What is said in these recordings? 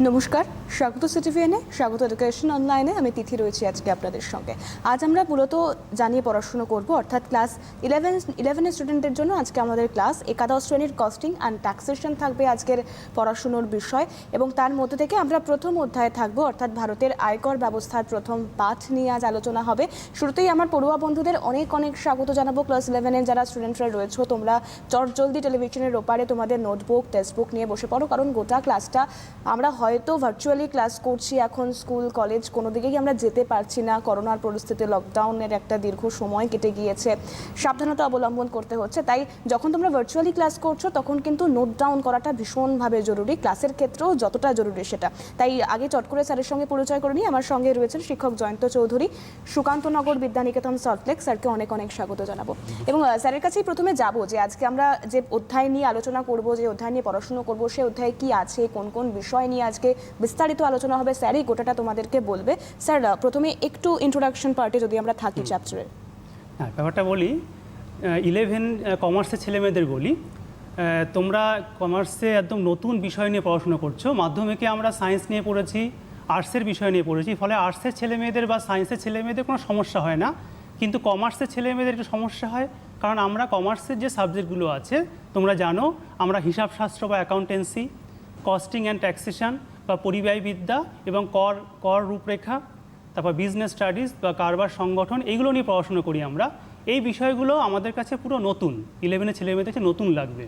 নমস্কার, স্বাগত সিটিভিএনে, স্বাগত এডুকেশন অনলাইনে। আমি তিথি রয়েছি আজকে আপনাদের সঙ্গে। আজ আমরা মূলত জানিয়ে পড়াশুনো করব, অর্থাৎ ক্লাস ইলেভেনের স্টুডেন্টদের জন্য আজকে আমাদের ক্লাস একাদশ শ্রেণীর কস্টিং অ্যান্ড ট্যাক্সেশন থাকবে আজকের পড়াশুনোর বিষয়। এবং তার মধ্যে থেকে আমরা প্রথম অধ্যায়ে থাকবো, অর্থাৎ ভারতের আয়কর ব্যবস্থার প্রথম পাঠ নিয়ে আজ আলোচনা হবে। শুরুতেই আমার পড়ুয়া বন্ধুদের অনেক অনেক স্বাগত জানাবো। ক্লাস 11-এর যারা স্টুডেন্টরা রয়েছে, তোমরা চটজলদি টেলিভিশনের ওপারে তোমাদের নোটবুক টেক্সটবুক নিয়ে বসে পড়ো, কারণ গোটা ক্লাসটা আমরা হয়তো ভার্চুয়ালি ক্লাস করছি। এখন স্কুল কলেজ কোনো দিকেই আমরা যেতে পারছি না, করোনার পরিস্থিতি, লকডাউনের একটা দীর্ঘ সময় কেটে গিয়েছে, সাবধানতা অবলম্বন করতে হচ্ছে। তাই যখন তোমরা ভার্চুয়ালি ক্লাস করছো তখন কিন্তু নোট ডাউন করাটা ভীষণভাবে জরুরি, ক্লাসের ক্ষেত্রেও যতটা জরুরি সেটা। তাই আগে চট করে স্যারের সঙ্গে পরিচয় করে নিই। আমার সঙ্গে রয়েছেন শিক্ষক জয়ন্ত চৌধুরী, সুকান্তনগর বিদ্যানিকেতন, সল্টলেক। স্যারকে অনেক অনেক স্বাগত জানাবো। এবং স্যারের কাছেই প্রথমে যাব যে আজকে আমরা যে অধ্যায় নিয়ে আলোচনা করব, যে অধ্যায় নিয়ে পড়াশুনো করবো, সে অধ্যায়ে কি আছে, কোন কোন বিষয় নিয়ে আজকে বিস্তারিত আলোচনা হবে, স্যারই গোটাটা তোমাদেরকে বলবে। স্যার, প্রথমে একটু ইন্ট্রোডাকশন পার্টে যদি আমরা থাকি চ্যাপ্টারের। হ্যাঁ, ব্যাপারটা বলি। 11 কমার্সের ছেলেমেয়েদের বলি, তোমরা কমার্সে একদম নতুন বিষয় নিয়ে পড়াশোনা করছো। মাধ্যমিকে আমরা সায়েন্স নিয়ে পড়েছি, আর্টসের বিষয় নিয়ে পড়েছি, ফলে আর্টসের ছেলেমেয়েদের বা সায়েন্সের ছেলেমেয়েদের কোনো সমস্যা হয় না। কিন্তু কমার্সের ছেলেমেয়েদের একটু সমস্যা হয়, কারণ আমরা কমার্সের যে সাবজেক্টগুলো আছে তোমরা জানো, আমরা হিসাবশাস্ত্র বা অ্যাকাউন্টেন্সি, কস্টিং অ্যান্ড ট্যাক্সেশন বা পরিব্যয়বিদ্যা এবং কর রূপরেখা, তারপর বিজনেস স্টাডিজ বা কারবার সংগঠন, এইগুলো নিয়ে পড়াশোনা করি আমরা। এই বিষয়গুলো আমাদের কাছে পুরো নতুন, 11-এর ছেলেমেয়েদের কাছে নতুন লাগবে।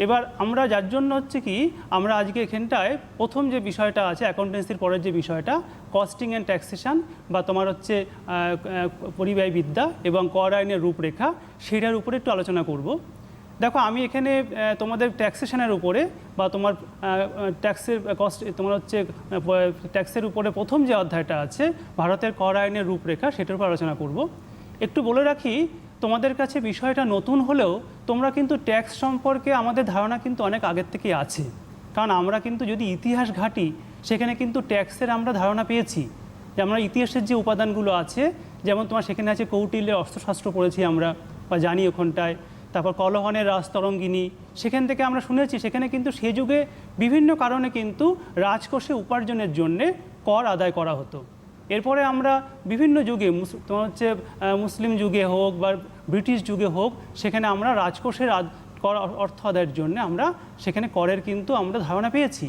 এবার আমরা যার জন্য হচ্ছে কি, আমরা আজকে এখানটায় প্রথম যে বিষয়টা আছে অ্যাকাউন্টেন্সির পরের যে বিষয়টা কস্টিং অ্যান্ড ট্যাক্সেশন বা তোমার হচ্ছে পরিব্যয়বিদ্যা এবং কর আইনের রূপরেখা, সেটার উপরে একটু আলোচনা করব। দেখো, আমি এখানে তোমাদের ট্যাক্সেশনের উপরে বা তোমার ট্যাক্সের তোমার হচ্ছে ট্যাক্সের উপরে প্রথম যে অধ্যায়টা আছে ভারতের কর আইনের রূপরেখা, সেটার উপর আলোচনা করব। একটু বলে রাখি, তোমাদের কাছে বিষয়টা নতুন হলেও তোমরা কিন্তু ট্যাক্স সম্পর্কে আমাদের ধারণা কিন্তু অনেক আগের থেকেই আছে। কারণ আমরা কিন্তু যদি ইতিহাস ঘাঁটি, সেখানে কিন্তু ট্যাক্সের আমরা ধারণা পেয়েছি। যে আমরা ইতিহাসের যে উপাদানগুলো আছে, যেমন তোমার সেখানে আছে কৌটিল্যের অস্ত্রশাস্ত্র পড়েছি আমরা বা জানি ওখানটায়, তারপর কলহনের রাজতরঙ্গিনী, সেখান থেকে আমরা শুনেছি সেখানে কিন্তু সে যুগে বিভিন্ন কারণে কিন্তু রাজকোষে উপার্জনের জন্যে কর আদায় করা হতো। এরপরে আমরা বিভিন্ন যুগে তোমার হচ্ছে মুসলিম যুগে হোক বা ব্রিটিশ যুগে হোক, সেখানে আমরা রাজকোষের কর অর্থ আদায়ের জন্য আমরা সেখানে করের কিন্তু আমরা ধারণা পেয়েছি।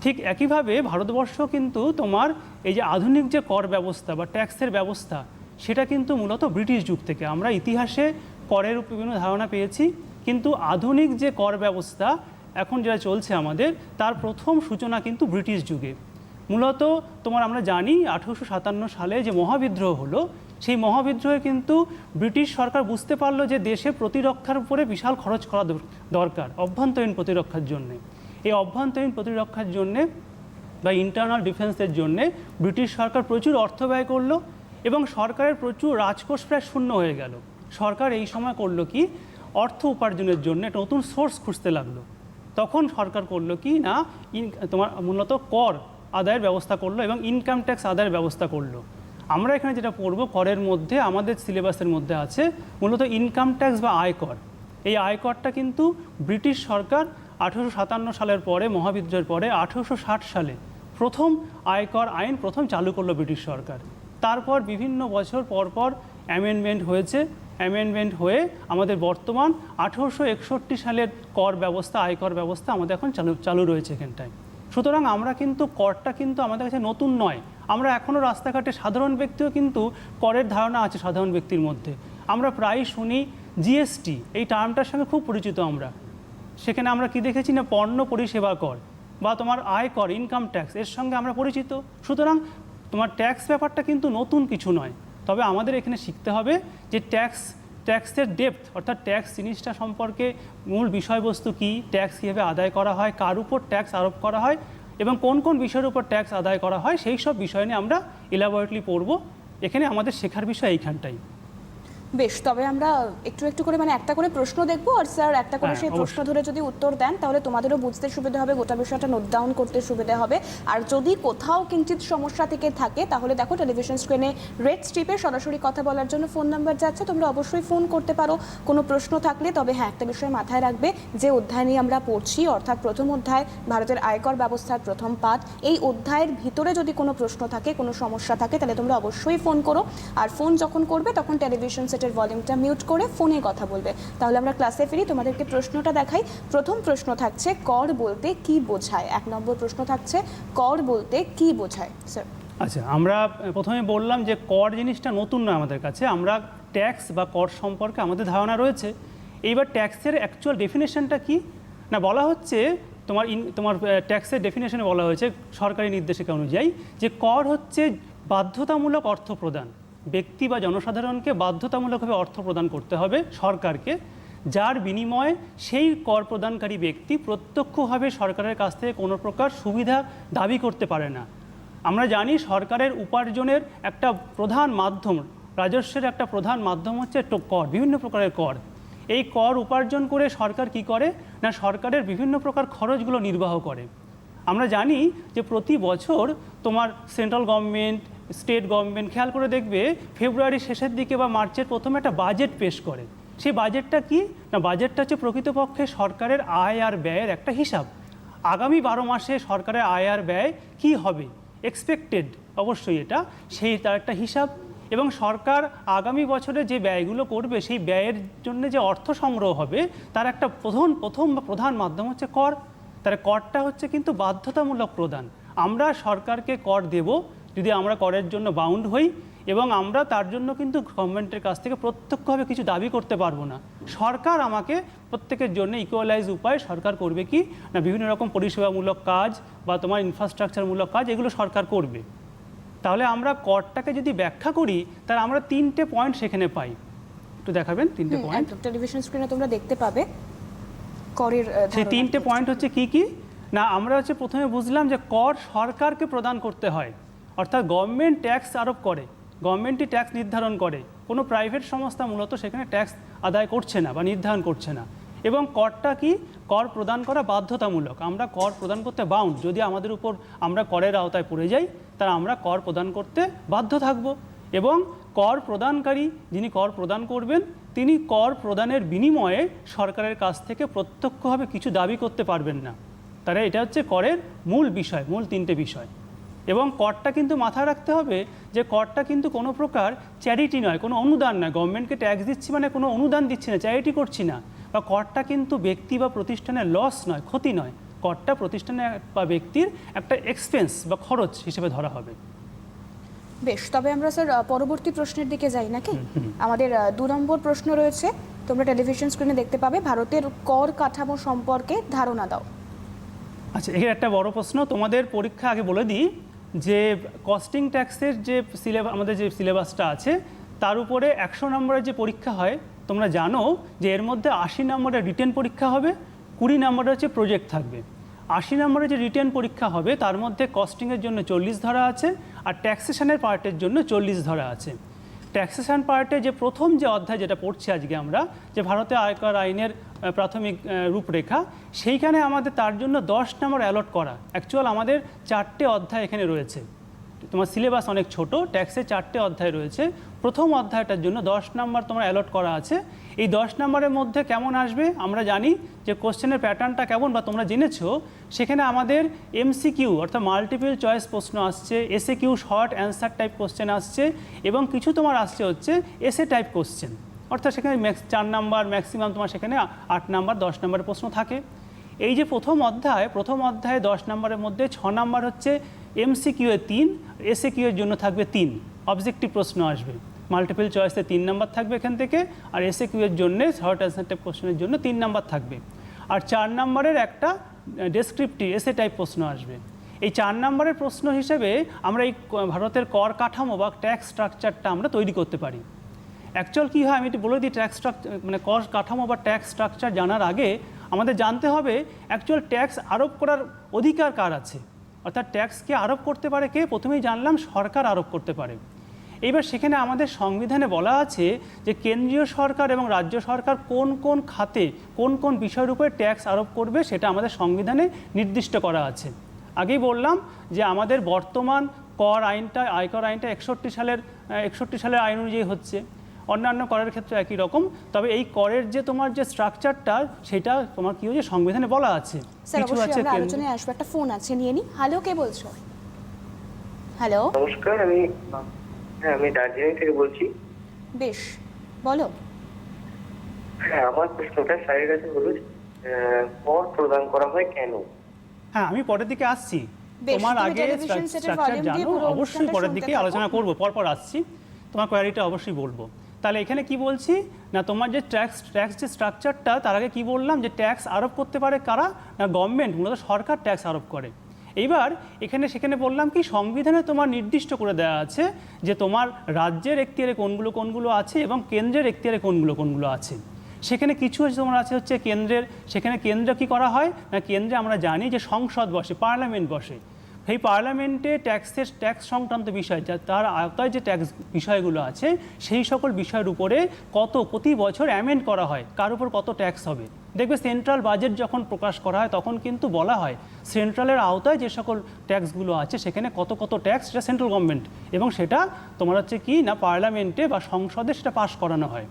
ঠিক একইভাবে ভারতবর্ষ কিন্তু তোমার এই যে আধুনিক যে কর ব্যবস্থা বা ট্যাক্সের ব্যবস্থা, সেটা কিন্তু মূলত ব্রিটিশ যুগ থেকে আমরা ইতিহাসে করের বিভিন্ন ধারণা পেয়েছি। কিন্তু আধুনিক যে কর ব্যবস্থা এখন যেটা চলছে আমাদের, তার প্রথম সূচনা কিন্তু ব্রিটিশ যুগে। মূলত তোমার আমরা জানি 1857 সালে যে মহাবিদ্রোহ হলো, সেই মহাবিদ্রোহে কিন্তু ব্রিটিশ সরকার বুঝতে পারলো যে দেশে প্রতিরক্ষার উপরে বিশাল খরচ করা দরকার অভ্যন্তরীণ প্রতিরক্ষার জন্যে। এই অভ্যন্তরীণ প্রতিরক্ষার জন্যে বা ইন্টারনাল ডিফেন্সের জন্যে ব্রিটিশ সরকার প্রচুর অর্থ ব্যয় করলো এবং সরকারের প্রচুর রাজকোষ প্রায় শূন্য হয়ে গেল। সরকার এই সময় করলো কি, অর্থ উপার্জনের জন্য একটা নতুন সোর্স খুঁজতে লাগলো। তখন সরকার করলো কি না, তোমার মূলত কর আদায়ের ব্যবস্থা করলো এবং ইনকাম ট্যাক্স আদায়ের ব্যবস্থা করলো। আমরা এখানে যেটা পড়ব, করের মধ্যে আমাদের সিলেবাসের মধ্যে আছে মূলত ইনকাম ট্যাক্স বা আয়কর। এই আয়করটা কিন্তু ব্রিটিশ সরকার 1857 সালের পরে, মহাবিদ্রোহের পরে 1860 সালে প্রথম আয়কর আইন প্রথম চালু করলো ব্রিটিশ সরকার। তারপর বিভিন্ন বছর পর পর অ্যামেন্ডমেন্ট হয়েছে, অ্যামেন্ডমেন্ট হয়ে আমাদের বর্তমান 1861 সালের কর ব্যবস্থা, আয়কর ব্যবস্থা আমাদের এখন চালু রয়েছে এখানটায়। সুতরাং আমরা কিন্তু করটা কিন্তু আমাদের কাছে নতুন নয়। আমরা এখনও রাস্তাঘাটে সাধারণ ব্যক্তিও কিন্তু করের ধারণা আছে সাধারণ ব্যক্তির মধ্যে। আমরা প্রায় শুনি জিএসটি, এই টার্মটার সঙ্গে খুব পরিচিত আমরা। সেখানে আমরা কি দেখেছি না, পণ্য পরিষেবা কর বা তোমার আয়কর, ইনকাম ট্যাক্স, এর সঙ্গে আমরা পরিচিত। সুতরাং তোমার ট্যাক্স ব্যাপারটা কিন্তু নতুন কিছু নয়। তবে আমাদের এখানে শিখতে হবে যে ট্যাক্সের ডেপথ, অর্থাৎ ট্যাক্স জিনিসটা সম্পর্কে মূল বিষয়বস্তু কী, ট্যাক্স কীভাবে আদায় করা হয়, কার উপর ট্যাক্স আরোপ করা হয় এবং কোন কোন বিষয়ের উপর ট্যাক্স আদায় করা হয়, সেই সব বিষয় নিয়ে আমরা এলাবোরেটলি পড়ব। এখানে আমাদের শেখার বিষয় এইখানটাই। বেশ, তবে আমরা একটু একটু করে মানে একটা করে প্রশ্ন দেখবো, আর স্যার একটা করে হ্যাঁ, সেই প্রশ্ন ধরে যদি উত্তর দেন তাহলে তোমাদেরও বুঝতে সুবিধা হবে, গোটা বিষয়টা নোট ডাউন করতে সুবিধা হবে। আর যদি কোথাও কিঞ্চিত সমস্যা থেকে থাকে তাহলে দেখো টেলিভিশন স্ক্রিনে রেড স্ট্রিপে সরাসরি কথা বলার জন্য ফোন নাম্বার যাচ্ছে, তোমরা অবশ্যই ফোন করতে পারো কোনো প্রশ্ন থাকলে। তবে হ্যাঁ, একটা বিষয় মাথায় রাখবে, যে অধ্যায় নিয়ে আমরা পড়ছি অর্থাৎ প্রথম অধ্যায় ভারতের আয়কর ব্যবস্থার প্রথম পাঠ, এই অধ্যায়ের ভিতরে যদি কোনো প্রশ্ন থাকে, কোনো সমস্যা থাকে, তাহলে তোমরা অবশ্যই ফোন করো। আর ফোন যখন করবে তখন টেলিভিশন সেটের ভলিউমটা মিউট করে ফোনে কথা বলবে। তাহলে আমরা ক্লাসে ফিরি, তোমাদেরকে প্রশ্নটা দেখাই। প্রথম প্রশ্ন থাকছে কর বলতে কি বোঝায়। 1 নম্বর প্রশ্ন থাকছে কর বলতে কি বোঝায় স্যার। আচ্ছা, আমরা প্রথমে বললাম যে কর জিনিসটা নতুন নয় আমাদের কাছে, আমরা ট্যাক্স বা কর সম্পর্কে আমাদের ধারণা রয়েছে। এইবার ট্যাক্সের অ্যাকচুয়াল ডেফিনেশনটা কি না, বলা হচ্ছে তোমার ট্যাক্সের ডেফিনেশনে বলা হয়েছে সরকারি নির্দেশিকা অনুযায়ী যে কর হচ্ছে বাধ্যতামূলক অর্থ প্রদান, ব্যক্তি বা জনসাধারণকে বাধ্যতামূলকভাবে অর্থ প্রদান করতে হবে সরকারকে, যার বিনিময়ে সেই কর প্রদানকারী ব্যক্তি প্রত্যক্ষভাবে সরকারের কাছ থেকে কোনো প্রকার সুবিধা দাবি করতে পারে না। আমরা জানি সরকারের উপার্জনের একটা প্রধান মাধ্যম, রাজস্বের একটা প্রধান মাধ্যম হচ্ছে কর, বিভিন্ন প্রকারের কর। এই কর উপার্জন করে সরকার কি করে না, সরকারের বিভিন্ন প্রকার খরচগুলো নির্বাহ করে। আমরা জানি যে প্রতি বছর তোমার সেন্ট্রাল গভর্নমেন্ট, স্টেট গভর্নমেন্ট খেয়াল করে দেখবে ফেব্রুয়ারির শেষের দিকে বা মার্চের প্রথমে একটা বাজেট পেশ করে। সেই বাজেটটা কি না, বাজেটটা হচ্ছে প্রকৃতপক্ষে সরকারের আয় আর ব্যয়ের একটা হিসাব। আগামী 12 মাসে সরকারের আয় আর ব্যয় কী হবে, এক্সপেক্টেড অবশ্যই এটা, সেই তার একটা হিসাব। এবং সরকার আগামী বছরে যে ব্যয়গুলো করবে সেই ব্যয়ের জন্য যে অর্থ সংগ্রহ হবে তার একটা প্রধান মাধ্যম হচ্ছে কর। তার করটা হচ্ছে কিন্তু বাধ্যতামূলক প্রদান। আমরা সরকারকে কর দেব যদি আমরা করের জন্য বাউন্ড হই, এবং আমরা তার জন্য কিন্তু গভর্নমেন্টের কাছ থেকে প্রত্যক্ষভাবে কিছু দাবি করতে পারবো না। সরকার আমাকে প্রত্যেকের জন্য ইকুয়ালাইজ উপায় সরকার করবে কি না, বিভিন্ন রকম পরিষেবামূলক কাজ বা তোমার ইনফ্রাস্ট্রাকচারমূলক কাজ এগুলো সরকার করবে। তাহলে আমরা করটাকে যদি ব্যাখ্যা করি তাহলে আমরা 3টে পয়েন্ট সেখানে পাই। একটু দেখাবেন 3টে পয়েন্ট টেলিভিশন স্ক্রিনে তোমরা দেখতে পাবে করের সেই 3টে পয়েন্ট হচ্ছে কি কি না, আমরা হচ্ছে প্রথমে বুঝলাম যে কর সরকারকে প্রদান করতে হয়, অর্থাৎ গভর্নমেন্ট ট্যাক্স আরোপ করে, গভর্নমেন্টই ট্যাক্স নির্ধারণ করে, কোনো প্রাইভেট সংস্থা মূলত সেখানে ট্যাক্স আদায় করছে না বা নির্ধারণ করছে না। এবং করটা কি, কর প্রদান করা বাধ্যতামূলক, আমরা কর প্রদান করতে বাউন্ড, যদি আমাদের উপর আমরা করের আওতায় পড়ে যাই তারা আমরা কর প্রদান করতে বাধ্য থাকব। এবং কর প্রদানকারী যিনি কর প্রদান করবেন তিনি কর প্রদানের বিনিময়ে সরকারের কাছ থেকে প্রত্যক্ষভাবে কিছু দাবি করতে পারবেন না। তারা এটা হচ্ছে করের মূল বিষয়, মূল 3টে বিষয়। এবং করটা কিন্তু মাথায় রাখতে হবে যে করটা কিন্তু কোনো প্রকার চ্যারিটি নয়, কোনো অনুদান নয়। গভর্নমেন্টকে ট্যাক্স দিচ্ছি মানে কোনো অনুদান দিচ্ছি না, চ্যারিটি করছি না। বা করটা কিন্তু ব্যক্তি বা প্রতিষ্ঠানের লস নয়, ক্ষতি নয়। করটা প্রতিষ্ঠানের বা ব্যক্তির একটা এক্সপেন্স বা খরচ হিসেবে ধরা হবে। বেশ, তবে আমরা স্যার পরবর্তী প্রশ্নের দিকে যাই নাকি। আমাদের 2 নম্বর প্রশ্ন রয়েছে, তোমরা টেলিভিশন স্ক্রিনে দেখতে পাবে, ভারতের কর কাঠামো সম্পর্কে ধারণা দাও। আচ্ছা, এর একটা বড় প্রশ্ন। তোমাদের পরীক্ষা আগে বলে দিই যে কস্টিং ট্যাক্সের যে আমাদের যে সিলেবাসটা আছে তার উপরে 100 নম্বরের যে পরীক্ষা হয়, তোমরা জানো যে এর মধ্যে 80 নম্বরের রিটেন পরীক্ষা হবে, 20 নম্বরের হচ্ছে প্রজেক্ট থাকবে। 80 নম্বরের যে রিটেন পরীক্ষা হবে তার মধ্যে কস্টিংয়ের জন্য 40 ধরা আছে, আর ট্যাক্সেশনের পার্টের জন্য 40 ধরা আছে। ট্যাক্সেশন পার্টে যে প্রথম যে অধ্যায় যেটা পড়ছি আজকে আমরা, যে ভারতীয় আয়কর আইনের প্রাথমিক রূপরেখা, সেইখানে আমাদের তার জন্য 10 নম্বর অ্যালট করা। অ্যাকচুয়াল আমাদের 4টে অধ্যায় এখানে রয়েছে, তোমার সিলেবাস অনেক ছোট, ট্যাক্সে 4টে অধ্যায় রয়েছে। প্রথম অধ্যায়টার জন্য 10 নম্বর তোমার অ্যালট করা আছে। এই 10 নম্বরের মধ্যে কেমন আসবে আমরা জানি যে কোশ্চেনের প্যাটার্নটা কেমন বা তোমরা জেনেছো, সেখানে আমাদের এমসিকিউ অর্থাৎ মাল্টিপল চয়েস প্রশ্ন আসছে, SA Q short answer type question আসছে, এবং কিছু তোমার আসছে হচ্ছে এসএ টাইপ কোশ্চেন, অর্থাৎ সেখানে 4 নাম্বার ম্যাক্সিমাম তোমার সেখানে 8 নাম্বার 10 নম্বরের প্রশ্ন থাকে। এই যে প্রথম অধ্যায়ে 10 নম্বরের মধ্যে 6 নাম্বার হচ্ছে এমসিকিউ এ 3, এসএ কিউ এর জন্য থাকবে 3 অবজেক্টিভ প্রশ্ন আসবে। মাল্টিপল চয়েসে 3 নাম্বার থাকবে এখান থেকে, আর এসএ কিউ এর জন্য শর্ট অ্যান্সার টাইপ কোশ্চেনের জন্য 3 নাম্বার থাকবে। আর 4 নাম্বারের একটা ডেসক্রিপটিভ এসএ টাইপ প্রশ্ন আসবে। এই 4 নাম্বারের প্রশ্ন হিসেবে আমরা এই ভারতের কর কাঠামো বা ট্যাক্স স্ট্রাকচারটা আমরা তৈরি করতে পারি। অ্যাকচুয়াল কী হয় আমি একটু বলে দিই, ট্যাক্স স্ট্রাকচার মানে কর কাঠামো বা ট্যাক্স স্ট্রাকচার জানার আগে আমাদের জানতে হবে অ্যাকচুয়াল ট্যাক্স আরোপ করার অধিকার কার আছে, অর্থাৎ ট্যাক্সকে আরোপ করতে পারে কে। প্রথমেই জানলাম সরকার আরোপ করতে পারে। এইবার সেখানে আমাদের সংবিধানে বলা আছে যে কেন্দ্রীয় সরকার এবং রাজ্য সরকার কোন কোন খাতে কোন কোন বিষয়ের উপরে ট্যাক্স আরোপ করবে সেটা আমাদের সংবিধানে নির্দিষ্ট করা আছে। আগেই বললাম যে আমাদের বর্তমান কর আইনটা, আয়কর আইনটা 61 সালের আইন অনুযায়ী হচ্ছে, অন্যান্য করের ক্ষেত্রে একই রকম, তবে এই করের যে তোমার যে স্ট্রাকচারটা সেটা তোমার কি হচ্ছে সংবিধানে বলা আছে। স্যার অবশ্যই আমরা আলোচনায় আসবো, একটা ফোন আছে নিয়ে নি। হ্যালো, কে বলছো? হ্যালো, নমস্কার, আমি দার্জিলিং থেকে বলছি। বেশ, বলো। হ্যাঁ, আমার প্রশ্নটা স্যারের কাছে হলো, কর প্রদান করা হয় কেন? হ্যাঁ, আমি পরের দিকে আসছি। বেশ, তোমার তুমি আগে টেলিভিশন সেটের স্ট্রাকচার ভলিউম দিয়ে জানো, পুরো অবশ্যই অনুষ্ঠানটা পরের শুনতে দিকে থাকো। আলোচনা করব, পরপর আসছি, তোমার কোয়ারিটা অবশ্যই বলবো। তাহলে এখানে কি বলছি না, তোমার যে ট্যাক্স যে স্ট্রাকচারটা, তার আগে কি বললাম যে ট্যাক্স আরোপ করতে পারে কারা না, গভর্নমেন্ট, মূলত সরকার ট্যাক্স আরোপ করে। এইবার সেখানে বললাম কি সংবিধানে তোমার নির্দিষ্ট করে দেওয়া আছে যে তোমার রাজ্যের এখতিয়ারে কোনগুলো আছে এবং কেন্দ্রের এখতিয়ারে কোনগুলো আছে। সেখানে কিছু তোমার আছে হচ্ছে কেন্দ্রের, সেখানে কেন্দ্র কি করা হয় না, কেন্দ্রে আমরা জানি যে সংসদ বসে, পার্লামেন্ট বসে। সেই পার্লামেন্টে ট্যাক্স সংক্রান্ত বিষয়, যা তার আওতায় যে ট্যাক্স বিষয়গুলো আছে সেই সকল বিষয়ের উপরে প্রতি বছর অ্যামেন্ড করা হয়, কার উপর কত ট্যাক্স হবে। দেখবে সেন্ট্রাল বাজেট যখন প্রকাশ করা হয় তখন কিন্তু বলা হয় সেন্ট্রালের আওতায় যে সকল ট্যাক্সগুলো আছে সেখানে কত ট্যাক্স, সেটা সেন্ট্রাল গভর্নমেন্ট, এবং সেটা তোমার হচ্ছে কি না পার্লামেন্টে বা সংসদে সেটা পাস করানো হয়।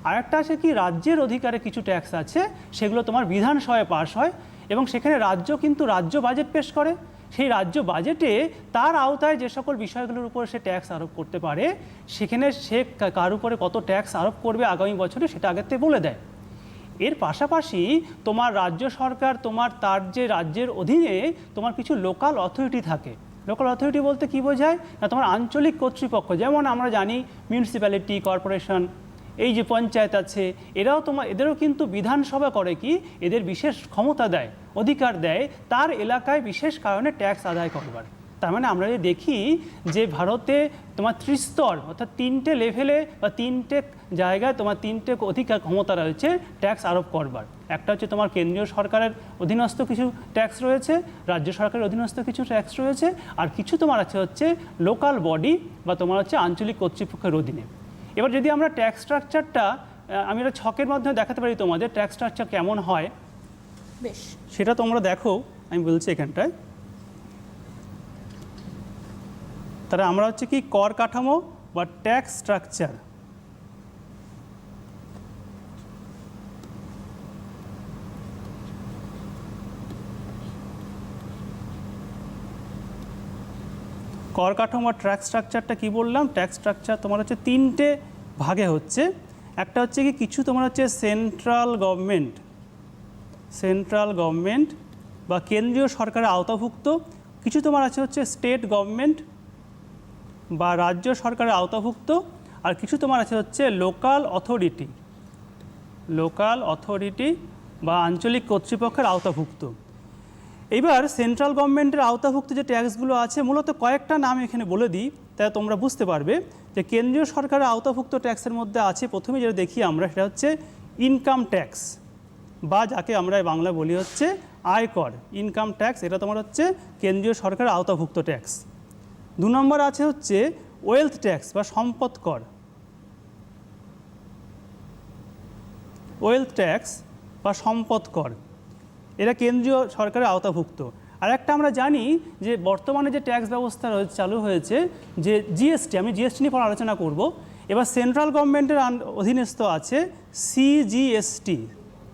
আর একটা আছে কি রাজ্যের অধিকারে কিছু ট্যাক্স আছে, সেগুলো তোমার বিধানসভায় পাস হয় এবং সেখানে রাজ্য বাজেট পেশ করে। সেই রাজ্য বাজেটে তার আওতায় যে সকল বিষয়গুলোর উপর সে ট্যাক্স আরোপ করতে পারে, সেখানে সে কার উপরে কত ট্যাক্স আরোপ করবে আগামী বছরে সেটা আগের থেকে বলে দেয়। এর পাশাপাশি তোমার রাজ্য সরকার তার যে রাজ্যের অধীনে তোমার কিছু লোকাল অথরিটি থাকে। লোকাল অথরিটি বলতে কি বোঝায় না, তোমার আঞ্চলিক কর্তৃপক্ষ, যেমন আমরা জানি মিউনিসিপ্যালিটি, কর্পোরেশন, এই যে পঞ্চায়েত আছে, এদেরও কিন্তু বিধানসভা করে কি এদের বিশেষ ক্ষমতা দেয়, অধিকার দেয় তার এলাকায় বিশেষ কারণে ট্যাক্স আদায় করবার। তার মানে আমরা যদি দেখি যে ভারতে তোমার ত্রিস্তর, অর্থাৎ 3টে লেভেলে বা 3টে জায়গায় তোমার 3টে অধিকার ক্ষমতা রয়েছে ট্যাক্স আরোপ করবার। একটা হচ্ছে তোমার কেন্দ্রীয় সরকারের অধীনস্থ কিছু ট্যাক্স রয়েছে, রাজ্য সরকারের অধীনস্থ কিছু ট্যাক্স রয়েছে, আর কিছু তোমার হচ্ছে লোকাল বডি বা তোমার হচ্ছে আঞ্চলিক কর্তৃপক্ষের অধীনে। এবার যদি আমরা ট্যাক্স স্ট্রাকচারটা, আমি একটা ছকের মাধ্যমে দেখাতে পারি তোমাদের ট্যাক্স স্ট্রাকচার কেমন হয়, বেশ, সেটা তোমরা দেখো। আমি বলছি এখানটায়, তাহলে আমরা হচ্ছে কি কর কাঠামো বা ট্যাক্স স্ট্রাকচার। কর কাঠামো বা ট্যাক্স স্ট্রাকচারটা কি বললাম, ট্যাক্স স্ট্রাকচার তোমার হচ্ছে 3টে ভাগে হচ্ছে। একটা হচ্ছে কি কিছু তোমার হচ্ছে সেন্ট্রাল গভর্নমেন্ট বা কেন্দ্রীয় সরকারের আওতাভুক্ত, কিছু তোমার আছে হচ্ছে স্টেট গভর্নমেন্ট বা রাজ্য সরকারের আওতাভুক্ত, আর কিছু তোমার আছে হচ্ছে লোকাল অথরিটি বা আঞ্চলিক কর্তৃপক্ষের আওতাভুক্ত। এইবার সেন্ট্রাল গভর্নমেন্টের আওতাভুক্ত যে ট্যাক্সগুলো আছে, মূলত কয়েকটা নাম এখানে বলে দিই, তাই তোমরা বুঝতে পারবে যে কেন্দ্রীয় সরকারের আওতাভুক্ত ট্যাক্সের মধ্যে আছে। প্রথমে যেটা দেখি আমরা, সেটা হচ্ছে ইনকাম ট্যাক্স বা যাকে আমরা বাংলা বলি হচ্ছে আয়কর। ইনকাম ট্যাক্স, এটা তোমার হচ্ছে কেন্দ্রীয় সরকারের আওতাভুক্ত ট্যাক্স। 2 নম্বর আছে হচ্ছে ওয়েলথ ট্যাক্স বা সম্পদ কর। এরা কেন্দ্রীয় সরকারের আওতাভুক্ত। আর একটা আমরা জানি যে বর্তমানে যে ট্যাক্স ব্যবস্থা চালু হয়েছে, যে জিএসটি, আমি জিএসটি নিয়ে পরে আলোচনা করব। এবার সেন্ট্রাল গভর্নমেন্টের অধীনস্থ আছে সিজিএসটি,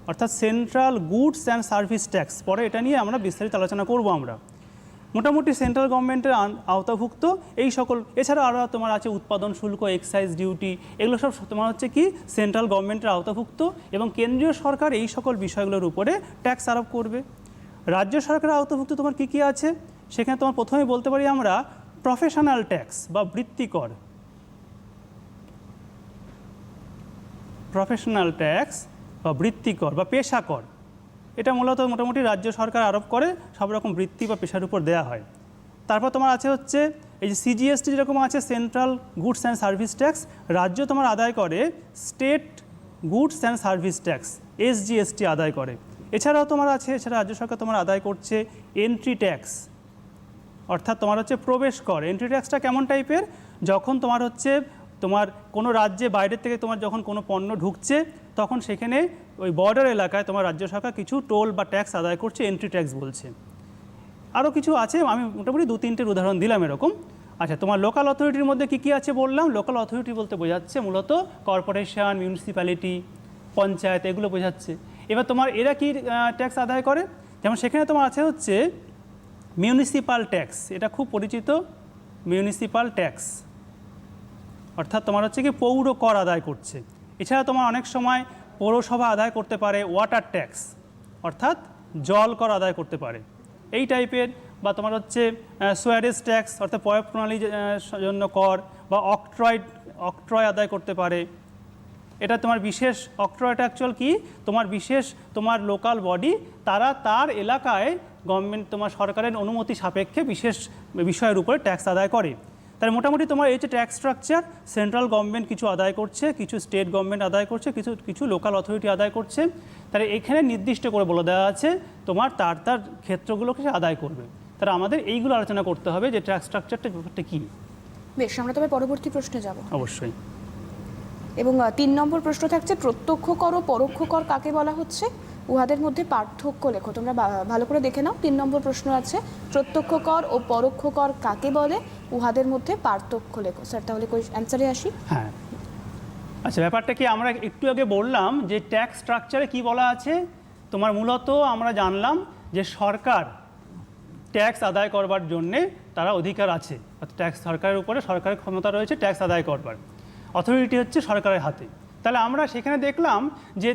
অর্থাৎ central goods and service tax. পরে এটা নিয়ে আমরা বিস্তারিত আলোচনা করব আমরা। মোটামুটি সেন্ট্রাল গভর্নমেন্টের আওতাভুক্ত এই সকল, এছাড়া আরও তোমার আছে উৎপাদন শুল্ক, এক্সাইজ ডিউটি, এগুলো সব তোমার হচ্ছে কি সেন্ট্রাল গভর্নমেন্টের আওতাভুক্ত, এবং কেন্দ্রীয় সরকার এই সকল বিষয়গুলোর উপরে ট্যাক্স আরোপ করবে। রাজ্য সরকারের আওতাভুক্ত তোমার কী আছে, সেখানে তোমার প্রথমে বলতে পারি আমরা প্রফেশনাল ট্যাক্স বা বৃত্তিকর। বা পেশাকর, এটা মূলত মোটামুটি রাজ্য সরকার আরোপ করে, সব রকম বৃত্তি বা পেশার উপর দেওয়া হয়। তারপর তোমার আছে হচ্ছে এই যে সিজিএসটি যেরকম আছে central goods and service tax, রাজ্য তোমার আদায় করে state goods and service tax, SGST আদায় করে। এছাড়াও তোমার আছে, রাজ্য সরকার তোমার আদায় করছে এন্ট্রি ট্যাক্স, অর্থাৎ তোমার হচ্ছে প্রবেশ কর। এন্ট্রি ট্যাক্সটা কেমন টাইপের যখন তোমার হচ্ছে তোমার কোনো রাজ্যে বাইরের থেকে তোমার যখন কোনো পণ্য ঢুকছে তখন সেখানে ওই বর্ডার এলাকায় তোমার রাজ্য সরকার কিছু টোল বা ট্যাক্স আদায় করছে, এন্ট্রি ট্যাক্স বলছে। আরও কিছু আছে, আমি মোটামুটি 2-3টের উদাহরণ দিলাম এরকম। আচ্ছা, তোমার লোকাল অথরিটির মধ্যে কী কী আছে বললাম। লোকাল অথরিটি বলতে বোঝাচ্ছে মূলত কর্পোরেশন, মিউনিসিপ্যালিটি, পঞ্চায়েত, এগুলো বোঝাচ্ছে। এবার তোমার এরা কি ট্যাক্স আদায় করে, যেমন সেখানে তোমার আছে হচ্ছে মিউনিসিপ্যাল ট্যাক্স, এটা খুব পরিচিত, মিউনিসিপ্যাল ট্যাক্স অর্থাৎ তোমার হচ্ছে কি পৌর কর আদায় করছে। এছাড়া তোমার অনেক সময় পৌরসভা আদায় করতে পারে ওয়াটার ট্যাক্স অর্থাৎ জল কর আদায় করতে পারে এই টাইপের, বা তোমার হচ্ছে সোয়ারেজ ট্যাক্স অর্থাৎ পয় প্রণালীর জন্য কর, বা অক্ট্রয় আদায় করতে পারে। এটা তোমার বিশেষ অক্ট্রয়টা অ্যাকচুয়াল কি, তোমার বিশেষ তোমার লোকাল বডি, তারা তার এলাকায় গভর্নমেন্ট তোমার সরকারের অনুমতি সাপেক্ষে বিশেষ বিষয়ের উপরে ট্যাক্স আদায় করে। তাহলে মোটামুটি তোমার এই যে ট্যাক্স স্ট্রাকচার, সেন্ট্রাল গভর্নমেন্ট কিছু আদায় করছে, কিছু স্টেট গভর্নমেন্ট আদায় করছে, কিছু লোকাল অথরিটি আদায় করছে। তাহলে এখানে নির্দিষ্ট করে বলে দেওয়া আছে তোমার তার ক্ষেত্রগুলোকে সে আদায় করবে। তাহলে আমাদের এইগুলো আলোচনা করতে হবে যে ট্যাক্স স্ট্রাকচারটা ব্যাপারটা কী। বেশ, আমরা তবে পরবর্তী প্রশ্নে যাব। অবশ্যই। এবং 3 নম্বর প্রশ্ন থাকছে প্রত্যক্ষ কর ও পরোক্ষ কর কাকে বলা হচ্ছে, উহাদের মধ্যে পার্থক্য লেখো। তোমরা ভালো করে দেখে নাও। 3 নম্বর প্রশ্ন আছে প্রত্যক্ষ কর ও পরোক্ষ কর কাকে বলে, উহাদের মধ্যে পার্থক্য লেখো। স্যার তাহলে অ্যান্সারে আসি। হ্যাঁ, আচ্ছা, ব্যাপারটা কি আমরা একটু আগে বললাম যে ট্যাক্স স্ট্রাকচারে কি বলা আছে। তোমার মূলত আমরা জানলাম যে সরকার ট্যাক্স আদায় করবার জন্যে তারা অধিকার আছে, অর্থাৎ ট্যাক্স সরকারের উপরে সরকারের ক্ষমতা রয়েছে ট্যাক্স আদায় করবার, অথরিটি হচ্ছে সরকারের হাতে। তাহলে আমরা সেখানে দেখলাম যে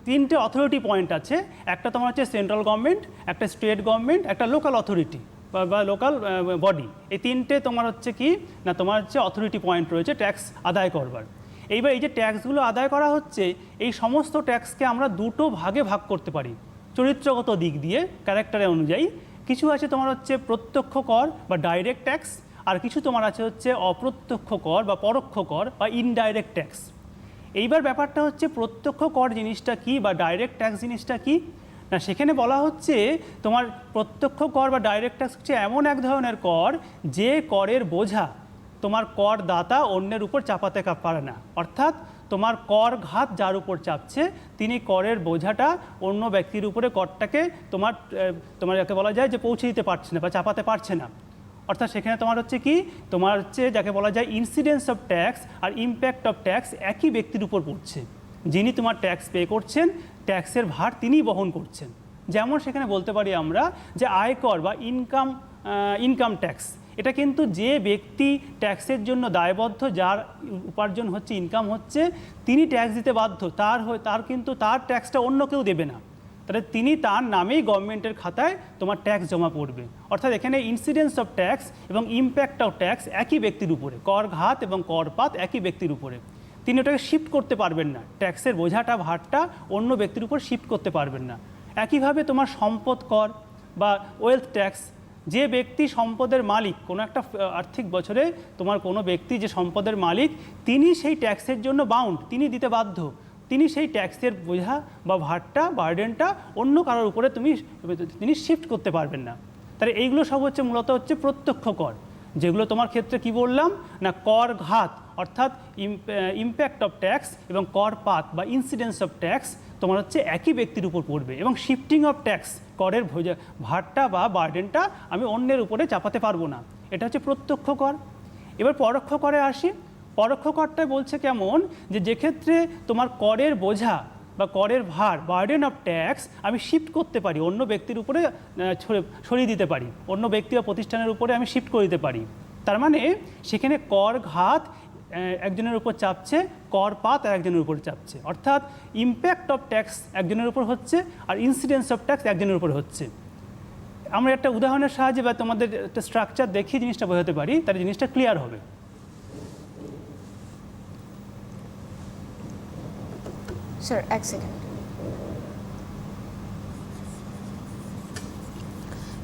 তিনটে অথরিটি পয়েন্ট আছে। একটা তোমার হচ্ছে সেন্ট্রাল গভর্নমেন্ট, একটা স্টেট গভর্নমেন্ট, একটা লোকাল অথরিটি বা লোকাল বডি। এই তিনটে তোমার হচ্ছে কি না, তোমার হচ্ছে অথরিটি পয়েন্ট রয়েছে ট্যাক্স আদায় করবার। এইবার এই যে ট্যাক্সগুলো আদায় করা হচ্ছে, এই সমস্ত ট্যাক্সকে আমরা দুটো ভাগে ভাগ করতে পারি চরিত্রগত দিক দিয়ে, ক্যারেক্টারের অনুযায়ী। কিছু আছে তোমার হচ্ছে প্রত্যক্ষ কর বা ডাইরেক্ট ট্যাক্স, আর কিছু তোমার আছে হচ্ছে অপ্রত্যক্ষ কর বা পরোক্ষ কর বা ইনডাইরেক্ট ট্যাক্স। এইবার ব্যাপারটা হচ্ছে প্রত্যক্ষ কর জিনিসটা কি বা ডাইরেক্ট ট্যাক্স জিনিসটা কি না, সেখানে বলা হচ্ছে তোমার প্রত্যক্ষ কর বা ডাইরেক্ট ট্যাক্স হচ্ছে এমন এক ধরনের কর যে করের বোঝা তোমার করদাতা অন্যের উপর চাপাতে পারে না। অর্থাৎ তোমার কর ঘাত যার উপর চাপছে তিনি করের বোঝাটা অন্য ব্যক্তির উপরে করটাকে তোমার যাকে বলা যায় যে পৌঁছে দিতে পারছে না বা চাপাতে পারছে না। অর্থাৎ সেখানে তোমার হচ্ছে কি, তোমার হচ্ছে যাকে বলা যায় ইনসিডেন্স অফ ট্যাক্স আর ইম্প্যাক্ট অফ ট্যাক্স একই ব্যক্তির উপর পড়ছে। যিনি তোমার ট্যাক্স পে করছেন, ট্যাক্সের ভার তিনিই বহন করছেন। যেমন সেখানে বলতে পারি আমরা যে আয়কর বা ইনকাম ট্যাক্স, এটা কিন্তু যে ব্যক্তি ট্যাক্সের জন্য দায়বদ্ধ, যার উপার্জন হচ্ছে, ইনকাম হচ্ছে, তিনি ট্যাক্স দিতে বাধ্য। তার কিন্তু তার ট্যাক্সটা অন্য কেউ দেবে না। তাহলে তিনি তার নামেই গভর্নমেন্টের খাতায় তোমার ট্যাক্স জমা পড়বে। অর্থাৎ এখানে ইনসিডেন্স অফ ট্যাক্স এবং ইম্প্যাক্ট অফ ট্যাক্স একই ব্যক্তির উপরে, কর ঘাত এবং করপাত একই ব্যক্তির উপরে। তিনি ওটাকে শিফট করতে পারবেন না, ট্যাক্সের বোঝাটা ভারটা অন্য ব্যক্তির উপর শিফট করতে পারবেন না। একইভাবে তোমার সম্পদ কর বা ওয়েলথ ট্যাক্স, যে ব্যক্তি সম্পদের মালিক, কোনো একটা আর্থিক বছরে তোমার কোনো ব্যক্তি যে সম্পদের মালিক, তিনি সেই ট্যাক্সের জন্য বাউন্ড, তিনি দিতে বাধ্য। তিনি সেই ট্যাক্সের বোঝা বা ভারটা, বার্ডেনটা অন্য কারোর উপরে তিনি শিফট করতে পারবেন না। তাহলে এইগুলো সব হচ্ছে মূলত হচ্ছে প্রত্যক্ষ কর, যেগুলো তোমার ক্ষেত্রে কি বললাম না, কর ঘাত অর্থাৎ ইম্প্যাক্ট অফ ট্যাক্স এবং করপাত বা ইনসিডেন্স অফ ট্যাক্স তোমার হচ্ছে একই ব্যক্তির উপর পড়বে। এবং শিফটিং অফ ট্যাক্স, করের ভারটা বা বার্ডেনটা আমি অন্যের উপরে চাপাতে পারবো না, এটা হচ্ছে প্রত্যক্ষ কর। এবার পরোক্ষ করে আসি। পরোক্ষ করটাই বলছে কেমন, যে ক্ষেত্রে তোমার করের বোঝা বা করের ভার, বার্ডেন অফ ট্যাক্স আমি শিফট করতে পারি, অন্য ব্যক্তির উপরে সরিয়ে দিতে পারি, অন্য ব্যক্তি বা প্রতিষ্ঠানের উপরে আমি শিফট করে দিতে পারি। তার মানে সেখানে কর ঘাত একজনের উপর চাপছে, করপাত আর একজনের উপর চাপছে। অর্থাৎ ইম্প্যাক্ট অফ ট্যাক্স একজনের উপর হচ্ছে আর ইনসিডেন্স অফ ট্যাক্স একজনের উপর হচ্ছে। আমরা একটা উদাহরণের সাহায্যে বা তোমাদের একটা স্ট্রাকচার দেখিয়ে জিনিসটা বোঝাতে পারি, তার জিনিসটা ক্লিয়ার হবে। স্যার এক সেকেন্ড।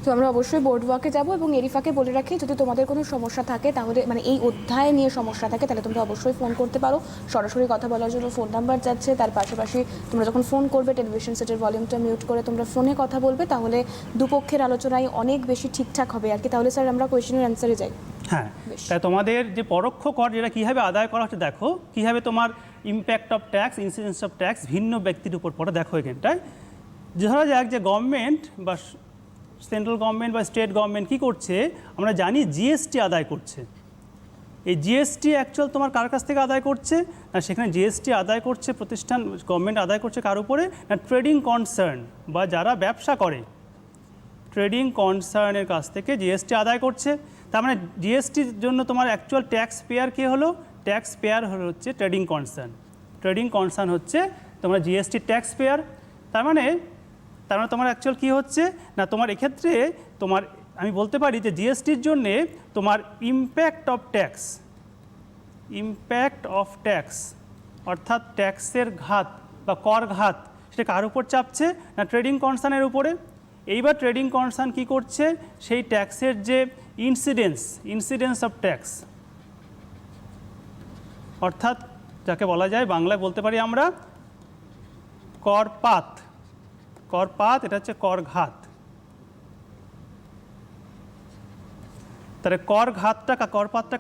তো আমরা অবশ্যই বোর্ড ওয়ার্কে যাবো, এবং এরিফাকে বলে রাখি যদি তোমাদের কোনো সমস্যা থাকে তাহলে মানে এই অধ্যায় নিয়ে সমস্যা থাকে তাহলে তোমরা অবশ্যই ফোন করতে পারো। সরাসরি কথা বলার জন্য ফোন নাম্বার যাচ্ছে, তার পাশাপাশি তোমরা যখন ফোন করবে টেলিভিশন সেটের ভলিউমটা মিউট করে তোমরা ফোনে কথা বলবে, তাহলে দুপক্ষের আলোচনায় অনেক বেশি ঠিকঠাক হবে আর কি। তাহলে স্যার আমরা কোয়েশ্চেনের অ্যান্সারে যাই। হ্যাঁ, তাই তোমাদের যে পরোক্ষ কর যেটা কীভাবে আদায় করা হচ্ছে দেখো, কীভাবে তোমার impact of tax, incidence of tax ভিন্ন ব্যক্তির উপর পড়ে দেখো এখানটায়। ধরা যাক যে গভর্নমেন্ট বা সেন্ট্রাল গভর্নমেন্ট বা স্টেট গভর্নমেন্ট কী করছে, আমরা জানি জিএসটি আদায় করছে। এই জিএসটি অ্যাকচুয়াল তোমার কার কাছ থেকে আদায় করছে না, সেখানে জিএসটি আদায় করছে প্রতিষ্ঠান, গভর্নমেন্ট আদায় করছে কার উপরে না, ট্রেডিং কনসার্ন বা যারা ব্যবসা করে ট্রেডিং কনসার্নের কাছ থেকে জিএসটি আদায় করছে। তার মানে জিএসটির জন্য তোমার অ্যাকচুয়াল ট্যাক্স পেয়ার কে হলো, ট্যাক্স পেয়ার হচ্ছে ট্রেডিং কনসার্ন। ট্রেডিং কনসার্ন হচ্ছে তোমার জিএসটি ট্যাক্স পেয়ার। তার মানে তোমার অ্যাকচুয়াল কী হচ্ছে না, তোমার এক্ষেত্রে তোমার আমি বলতে পারি যে জিএসটির জন্যে তোমার ইম্প্যাক্ট অফ ট্যাক্স অর্থাৎ ট্যাক্সের ঘাত বা কর ঘাত সেটা কার উপর চাপছে না, ট্রেডিং কনসার্নের উপরে। এইবার ট্রেডিং কনসার্ন কী করছে, সেই ট্যাক্সের যে ইনসিডেন্স অফ ট্যাক্স অর্থাৎ যাকে বলা যায় বাংলায় বলতে পারি আমরা করপাত, এটা হচ্ছে কর ঘাত। তাহলে করপাতটা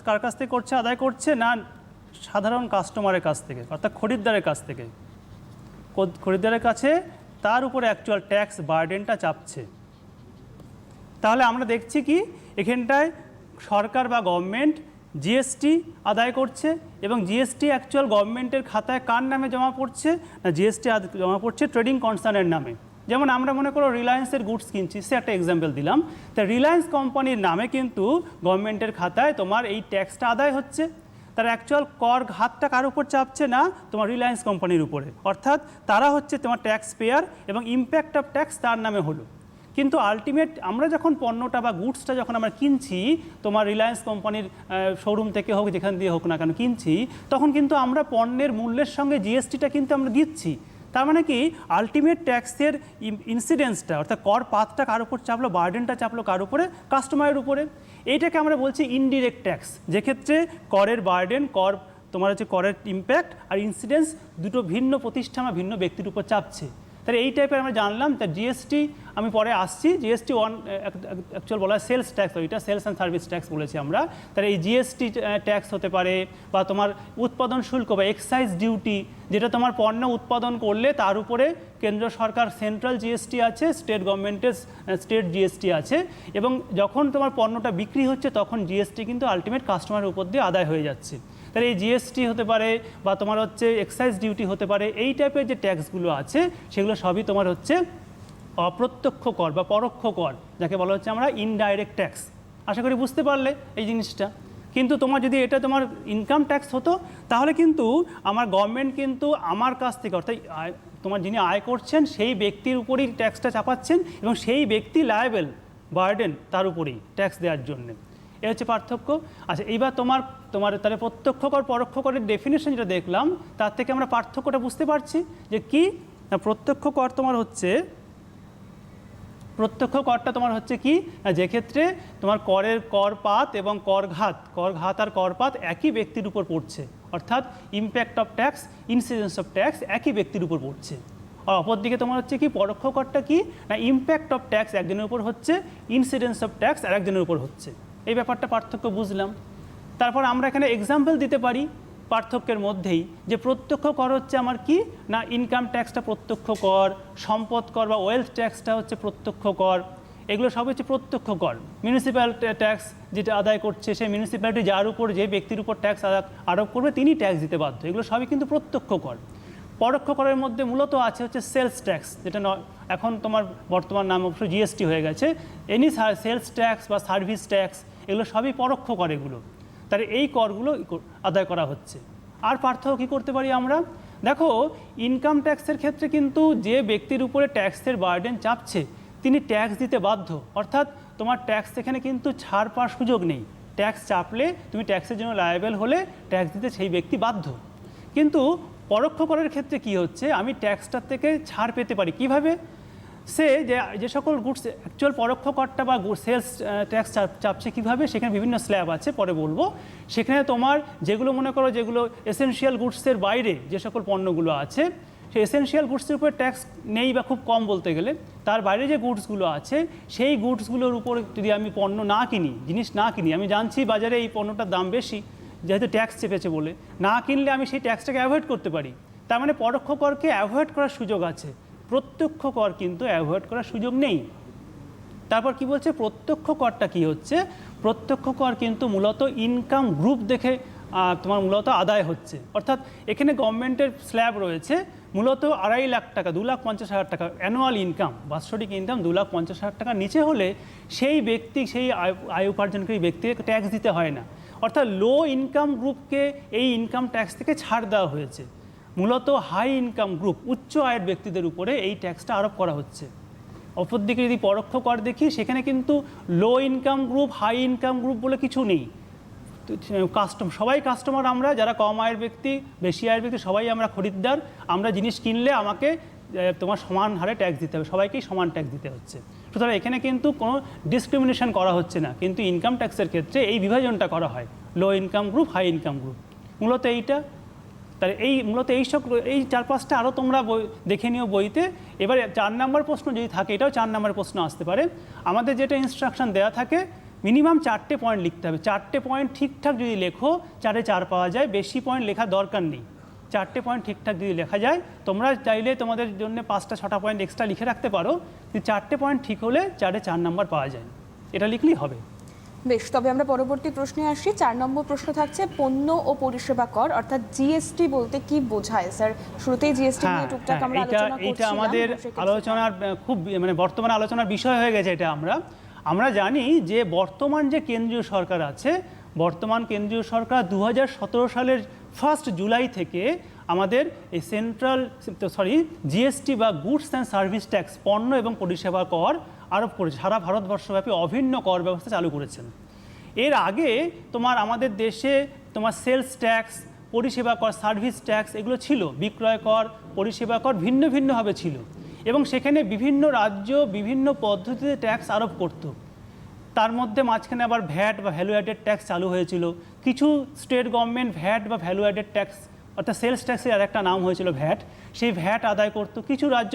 কার কাছ থেকে করছে, আদায় করছে না সাধারণ কাস্টমারের কাছ থেকে অর্থাৎ খরিদ্দারের কাছ থেকে। খরিদ্দারের কাছে তার উপরে অ্যাকচুয়াল ট্যাক্স বার্ডেনটা চাপছে। তাহলে আমরা দেখছি কি এখানটায় সরকার বা গভর্নমেন্ট জিএসটি আদায় করছে, এবং জিএসটি অ্যাকচুয়াল গভর্নমেন্টের খাতায় কার নামে জমা পড়ছে না, জিএসটি জমা পড়ছে ট্রেডিং কনসার্নের নামে। যেমন আমরা মনে করো রিলায়েন্সের গুডস কিনছি, সে একটা এক্সাম্পল দিলাম, তা রিলায়েন্স কোম্পানির নামে কিন্তু গভর্নমেন্টের খাতায় তোমার এই ট্যাক্সটা আদায় হচ্ছে। তার অ্যাকচুয়াল কর ঘাতটা কার উপর চাপছে না, তোমার রিলায়েন্স কোম্পানির উপরে, অর্থাৎ তারা হচ্ছে তোমার ট্যাক্স পেয়ার এবং ইম্প্যাক্ট অফ ট্যাক্স তার নামে হলো। কিন্তু আলটিমেট আমরা যখন পণ্যটা বা গুডসটা যখন আমরা কিনছি তোমার রিলায়েন্স কোম্পানির শোরুম থেকে হোক যেখান দিয়ে হোক না কেন কিনছি, তখন কিন্তু আমরা পণ্যের মূল্যের সঙ্গে জিএসটিটা কিন্তু আমরা দিচ্ছি। তার মানে কি আলটিমেট ট্যাক্সের ইনসিডেন্সটা অর্থাৎ কর পাতটা কার উপর চাপলো, বার্ডেনটা চাপলো কার উপরে, কাস্টমারের উপরে। এইটাকে আমরা বলছি ইনডিরেক্ট ট্যাক্স, যেক্ষেত্রে করের বার্ডেন, তোমার হচ্ছে করের ইম্প্যাক্ট আর ইনসিডেন্স দুটো ভিন্ন প্রতিষ্ঠান বা ভিন্ন ব্যক্তির উপর চাপছে। তাহলে এই টাইপের আমরা জানলাম। তা জিএসটি আমি পরে আসছি, জিএসটি অ্যাকচুয়াল বলা হয় সেলস ট্যাক্স, এটা সেলস অ্যান্ড সার্ভিস ট্যাক্স বলেছি আমরা। তাহলে এই জিএসটি ট্যাক্স হতে পারে বা তোমার উৎপাদন শুল্ক বা এক্সাইজ ডিউটি, যেটা তোমার পণ্য উৎপাদন করলে তার উপরে কেন্দ্র সরকার সেন্ট্রাল জিএসটি আছে, স্টেট গভর্নমেন্টের স্টেট জিএসটি আছে, এবং যখন তোমার পণ্যটা বিক্রি হচ্ছে তখন জিএসটি কিন্তু আলটিমেট কাস্টমারের উপর দিয়ে আদায় হয়ে যাচ্ছে। তাহলে এই জিএসটি হতে পারে বা তোমার হচ্ছে এক্সাইজ ডিউটি হতে পারে, এই টাইপের যে ট্যাক্সগুলো আছে সেগুলো সবই তোমার হচ্ছে অপ্রত্যক্ষ কর বা পরোক্ষ কর, যাকে বলা হচ্ছে আমরা ইনডাইরেক্ট ট্যাক্স। আশা করি বুঝতে পারলে এই জিনিসটা। কিন্তু তোমার যদি এটা তোমার ইনকাম ট্যাক্স হতো তাহলে কিন্তু আমার গভর্নমেন্ট কিন্তু আমার কাছ থেকে অর্থাৎ তোমার যিনি আয় করছেন সেই ব্যক্তির উপরেই ট্যাক্সটা চাপাচ্ছেন, এবং সেই ব্যক্তি লায়াবেল বার্ডেন তার উপরেই ট্যাক্স দেওয়ার জন্যে। এ হচ্ছে পার্থক্য। আচ্ছা, এইবার তোমার তাহলে প্রত্যক্ষ কর পরোক্ষ করের ডেফিনেশন যেটা দেখলাম তার থেকে আমরা পার্থক্যটা বুঝতে পারছি যে কি না, প্রত্যক্ষ কর তোমার হচ্ছে কি না, যে ক্ষেত্রে তোমার করের করপাত এবং করঘাত আর করপাত একই ব্যক্তির উপর পড়ছে, অর্থাৎ impact of tax, incidence of tax একই ব্যক্তির উপর পড়ছে। আর অপরদিকে তোমার হচ্ছে কি পরোক্ষ করটা কি না, ইম্প্যাক্ট অফ ট্যাক্স একজনের উপর হচ্ছে, ইনসিডেন্স অফ ট্যাক্স আরেকজনের উপর হচ্ছে। এই ব্যাপারটা পার্থক্য বুঝলাম। তারপর আমরা এখানে এক্সাম্পল দিতে পারি পার্থক্যের মধ্যেই, যে প্রত্যক্ষ কর হচ্ছে আমার কি না, ইনকাম ট্যাক্সটা প্রত্যক্ষ কর, সম্পদ কর বা ওয়েলথ ট্যাক্সটা হচ্ছে প্রত্যক্ষ কর, এগুলো সব হচ্ছে প্রত্যক্ষ কর। মিউনিসিপ্যাল ট্যাক্স যেটা আদায় করছে সেই মিউনিসিপ্যালিটি যার উপর যে ব্যক্তির উপর ট্যাক্স আরোপ করবে তিনি ট্যাক্স দিতে বাধ্য, এগুলো সবই কিন্তু প্রত্যক্ষ কর। পরোক্ষ করের মধ্যে মূলত আছে হচ্ছে সেলস ট্যাক্স, যেটা এখন তোমার বর্তমান নাম অবশ্য জিএসটি হয়ে গেছে। এনি সেলস ট্যাক্স বা সার্ভিস ট্যাক্স এগুলো সবই পরোক্ষ কর এগুলো। তাহলে এই করগুলো আদায় করা হচ্ছে। আর পার্থক্য কী করতে পারি আমরা, দেখো ইনকাম ট্যাক্সের ক্ষেত্রে কিন্তু যে ব্যক্তির উপরে ট্যাক্সের বার্ডেন চাপছে তিনি ট্যাক্স দিতে বাধ্য, অর্থাৎ তোমার ট্যাক্স এখানে কিন্তু ছাড় পাওয়ার সুযোগ নেই। ট্যাক্স চাপলে তুমি ট্যাক্সের জন্য লায়াবেল হলে ট্যাক্স দিতে সেই ব্যক্তি বাধ্য। কিন্তু পরোক্ষ করের ক্ষেত্রে কি হচ্ছে, আমি ট্যাক্সটার থেকে ছাড় পেতে পারি কিভাবে সে যে সকল গুডস অ্যাকচুয়াল পরোক্ষ করটা বা সেলস ট্যাক্স চাপছে কীভাবে, সেখানে বিভিন্ন স্ল্যাব আছে, পরে বলবো। সেখানে তোমার যেগুলো মনে করো যেগুলো এসেনশিয়াল গুডসের বাইরে যে সকল পণ্যগুলো আছে, সেই এসেনশিয়াল গুডসের উপরে ট্যাক্স নেই বা খুব কম বলতে গেলে, তার বাইরে যে গুডসগুলো আছে সেই গুডসগুলোর উপর যদি আমি পণ্য না কিনি, জিনিস না কিনি, আমি জানছি বাজারে এই পণ্যটার দাম বেশি যেহেতু ট্যাক্স চেপেছে বলে, না কিনলে আমি সেই ট্যাক্সটাকে অ্যাভয়েড করতে পারি। তার মানে পরোক্ষ করকে অ্যাভয়েড করার সুযোগ আছে, প্রত্যক্ষ কর কিন্তু অ্যাভয়েড করার সুযোগ নেই। তারপর কি বলছে, প্রত্যক্ষ করটা কি হচ্ছে, প্রত্যক্ষ কর কিন্তু মূলত ইনকাম গ্রুপ দেখে তোমার মূলত আদায় হচ্ছে। অর্থাৎ এখানে গভর্নমেন্টের স্ল্যাব রয়েছে মূলত 2.5 লাখ টাকা, 2,50,000 টাকা অ্যানুয়াল ইনকাম, বাৎসরিক ইনকাম 2,50,000 টাকার নিচে হলে সেই ব্যক্তি, সেই আয় উপার্জনকারী ব্যক্তিকে ট্যাক্স দিতে হয় না। অর্থাৎ লো ইনকাম গ্রুপকে এই ইনকাম ট্যাক্স থেকে ছাড় দেওয়া হয়েছে। মূলত হাই ইনকাম গ্রুপ, উচ্চ আয়ের ব্যক্তিদের উপরে এই ট্যাক্সটা আরোপ করা হচ্ছে। অপরদিকে যদি পরোক্ষ কর দেখি, সেখানে কিন্তু low income group, high income group বলে কিছু নেই। সবাই কাস্টমার, আমরা যারা কম আয়ের ব্যক্তি, বেশি আয়ের ব্যক্তি, সবাই আমরা খরিদ্দার। আমরা জিনিস কিনলে আমাকে তোমার সমান হারে ট্যাক্স দিতে হবে, সবাইকেই সমান ট্যাক্স দিতে হচ্ছে। সুতরাং এখানে কিন্তু কোনো ডিসক্রিমিনেশন করা হচ্ছে না, কিন্তু ইনকাম ট্যাক্সের ক্ষেত্রে এই বিভাজনটা করা হয়, low income group, high income group. মূলত এইটা, তাহলে মূলত এই 4-5টা আরও তোমরা দেখে নিও বইতে। এবার 4 নম্বর প্রশ্ন যদি থাকে, এটাও 4 নম্বরের প্রশ্ন আসতে পারে। আমাদের যেটা ইনস্ট্রাকশন দেওয়া থাকে, মিনিমাম 4টে পয়েন্ট লিখতে হবে। 4টে পয়েন্ট ঠিকঠাক যদি লেখো 4-এ 4 পাওয়া যায়, বেশি পয়েন্ট লেখার দরকার নেই। 4টে পয়েন্ট ঠিকঠাক যদি লেখা যায়, তোমরা চাইলে তোমাদের জন্য 5টা-6টা পয়েন্ট এক্সট্রা লিখে রাখতে পারো, কিন্তু 4টে পয়েন্ট ঠিক হলে 4-এ 4 নম্বর পাওয়া যায়, এটা লিখলেই হবে। বেশ, তবে আমরা পরবর্তী প্রশ্নে আসি। 4 নম্বর প্রশ্ন থাকছে পণ্য ও পরিষেবা কর, অর্থাৎ জিএসটি বলতে কি বোঝায়? স্যার, শুরুতেই জিএসটি নিয়ে টুকটাক আমরা আলোচনা করছিলাম। এটা আমাদের আলোচনার খুব বর্তমানে আলোচনার বিষয় হয়ে গেছে। এটা আমরা জানি যে বর্তমান যে কেন্দ্রীয় সরকার আছে, বর্তমান কেন্দ্রীয় সরকার 2017 সালের 1 জুলাই থেকে আমাদের এই জিএসটি বা গুডস অ্যান্ড সার্ভিস ট্যাক্স, পণ্য এবং পরিষেবা কর আরোপ করেছে। সারা ভারতবর্ষব্যাপী অভিন্ন কর ব্যবস্থা চালু করেছেন। এর আগে আমাদের দেশে সেলস ট্যাক্স, পরিষেবা কর, সার্ভিস ট্যাক্স এগুলো ছিল। বিক্রয় কর, পরিষেবা কর ভিন্ন ভিন্নভাবে ছিল এবং সেখানে বিভিন্ন রাজ্য বিভিন্ন পদ্ধতিতে ট্যাক্স আরোপ করত। তার মধ্যে মাঝখানে আবার ভ্যাট বা ভ্যালু অ্যাডেড ট্যাক্স চালু হয়েছিল। কিছু স্টেট গভর্নমেন্ট ভ্যাট বা ভ্যালু অ্যাডেড ট্যাক্স, অর্থাৎ সেলস ট্যাক্সের আর একটা নাম হয়েছিল ভ্যাট, সেই ভ্যাট আদায় করতো। কিছু রাজ্য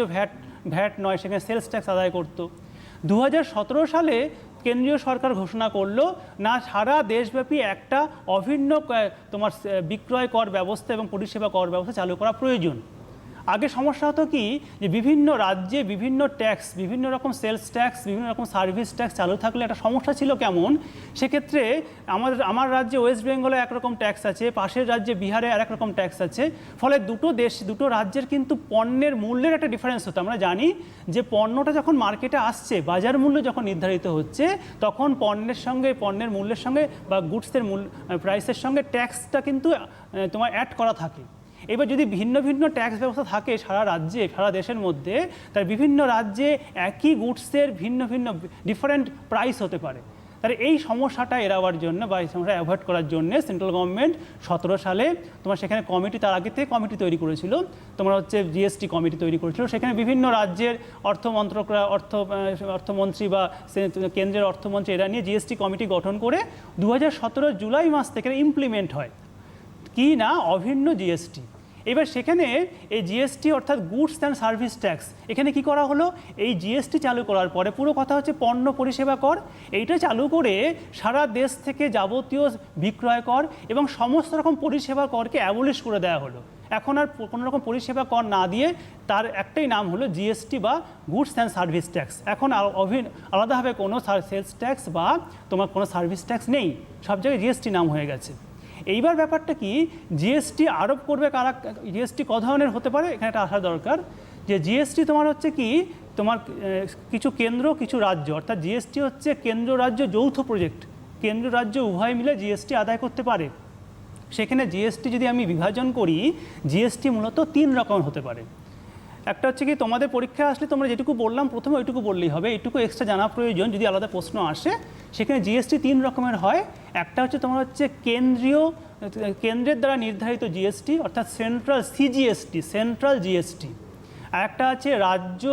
ভ্যাট নয়, সেখানে সেলস ট্যাক্স আদায় করতো। 2017 সালে কেন্দ্রীয় সরকার ঘোষণা করলো না, সারা দেশব্যাপী একটা অভিন্ন বিক্রয় কর ব্যবস্থা এবং পরিষেবা কর ব্যবস্থা চালু করা প্রয়োজন। আগে সমস্যা হতো কি, যে বিভিন্ন রাজ্যে বিভিন্ন ট্যাক্স, বিভিন্ন রকম সেলস ট্যাক্স, বিভিন্ন রকম সার্ভিস ট্যাক্স চালু থাকলে একটা সমস্যা ছিল কেমন, সেক্ষেত্রে আমার রাজ্যে ওয়েস্ট বেঙ্গলে একরকম ট্যাক্স আছে, পাশের রাজ্যে বিহারে আরেক রকম ট্যাক্স আছে। ফলে দুটো রাজ্যের কিন্তু পণ্যের মূল্যের একটা ডিফারেন্স হতো। আমরা জানি যে পণ্যটা যখন মার্কেটে আসছে, বাজার মূল্য যখন নির্ধারিত হচ্ছে, তখন পণ্যের মূল্যের সঙ্গে বা গুডসের প্রাইসের সঙ্গে ট্যাক্সটা কিন্তু অ্যাড করা থাকে। এবার যদি ভিন্ন ভিন্ন ট্যাক্স ব্যবস্থা থাকে সারা রাজ্যে, সারা দেশের মধ্যে, তার বিভিন্ন রাজ্যে একই গুডসের ভিন্ন ভিন্ন ডিফারেন্ট প্রাইস হতে পারে। তাহলে এই সমস্যাটা এড়াবার জন্য বা এই সমস্যা অ্যাভয়েড করার জন্য সেন্ট্রাল গভর্নমেন্ট 17 সালে সেখানে কমিটি, তার আগে থেকে কমিটি তৈরি করেছিল, জিএসটি কমিটি তৈরি করেছিল। সেখানে বিভিন্ন রাজ্যের অর্থমন্ত্রী বা কেন্দ্রের অর্থমন্ত্রী এরা নিয়ে জিএসটি কমিটি গঠন করে 2017 জুলাই মাস থেকে ইমপ্লিমেন্ট হয় কি না, অভিন্ন জিএসটি। এবার সেখানে এই জিএসটি অর্থাৎ গুডস অ্যান্ড সার্ভিস ট্যাক্স, এখানে কি করা হলো, এই জিএসটি চালু করার পরে পুরো কথা হচ্ছে পণ্য পরিষেবা কর, এইটা চালু করে সারা দেশ থেকে যাবতীয় বিক্রয় কর এবং সমস্ত রকম পরিষেবা করকে অ্যাবলিশ করে দেওয়া হলো। এখন আর কোনো রকম পরিষেবা কর না দিয়ে তার একটাই নাম হলো জিএসটি বা গুডস অ্যান্ড সার্ভিস ট্যাক্স। এখন আলাদাভাবে কোনো সেলস ট্যাক্স বা কোনো সার্ভিস ট্যাক্স নেই, সব জায়গায় জিএসটি নাম হয়ে গেছে। এইবার ব্যাপারটা কি, জিএসটি আরোপ করবে কারা, জিএসটি ক ধরনের হতে পারে, এখানে একটা আসা দরকার। যে জিএসটি হচ্ছে কি, কিছু কেন্দ্র কিছু রাজ্য, অর্থাৎ জিএসটি হচ্ছে কেন্দ্র রাজ্য যৌথ প্রজেক্ট, কেন্দ্র রাজ্য উভয় মিলে জিএসটি আদায় করতে পারে। সেখানে জিএসটি যদি আমি বিভাজন করি, জিএসটি মূলত 3 রকম হতে পারে। একটা হচ্ছে কি, তোমাদের পরীক্ষা আসলে তোমরা যেটুকু বললাম প্রথমে ওইটুকু বললেই হবে, এইটুকু এক্সট্রা জানা প্রয়োজন যদি আলাদা প্রশ্ন আসে। সেখানে জিএসটি 3 রকমের হয়। একটা হচ্ছে কেন্দ্রের দ্বারা নির্ধারিত জিএসটি, অর্থাৎ সেন্ট্রাল সিজিএসটি, সেন্ট্রাল জিএসটি। আর একটা আছে রাজ্য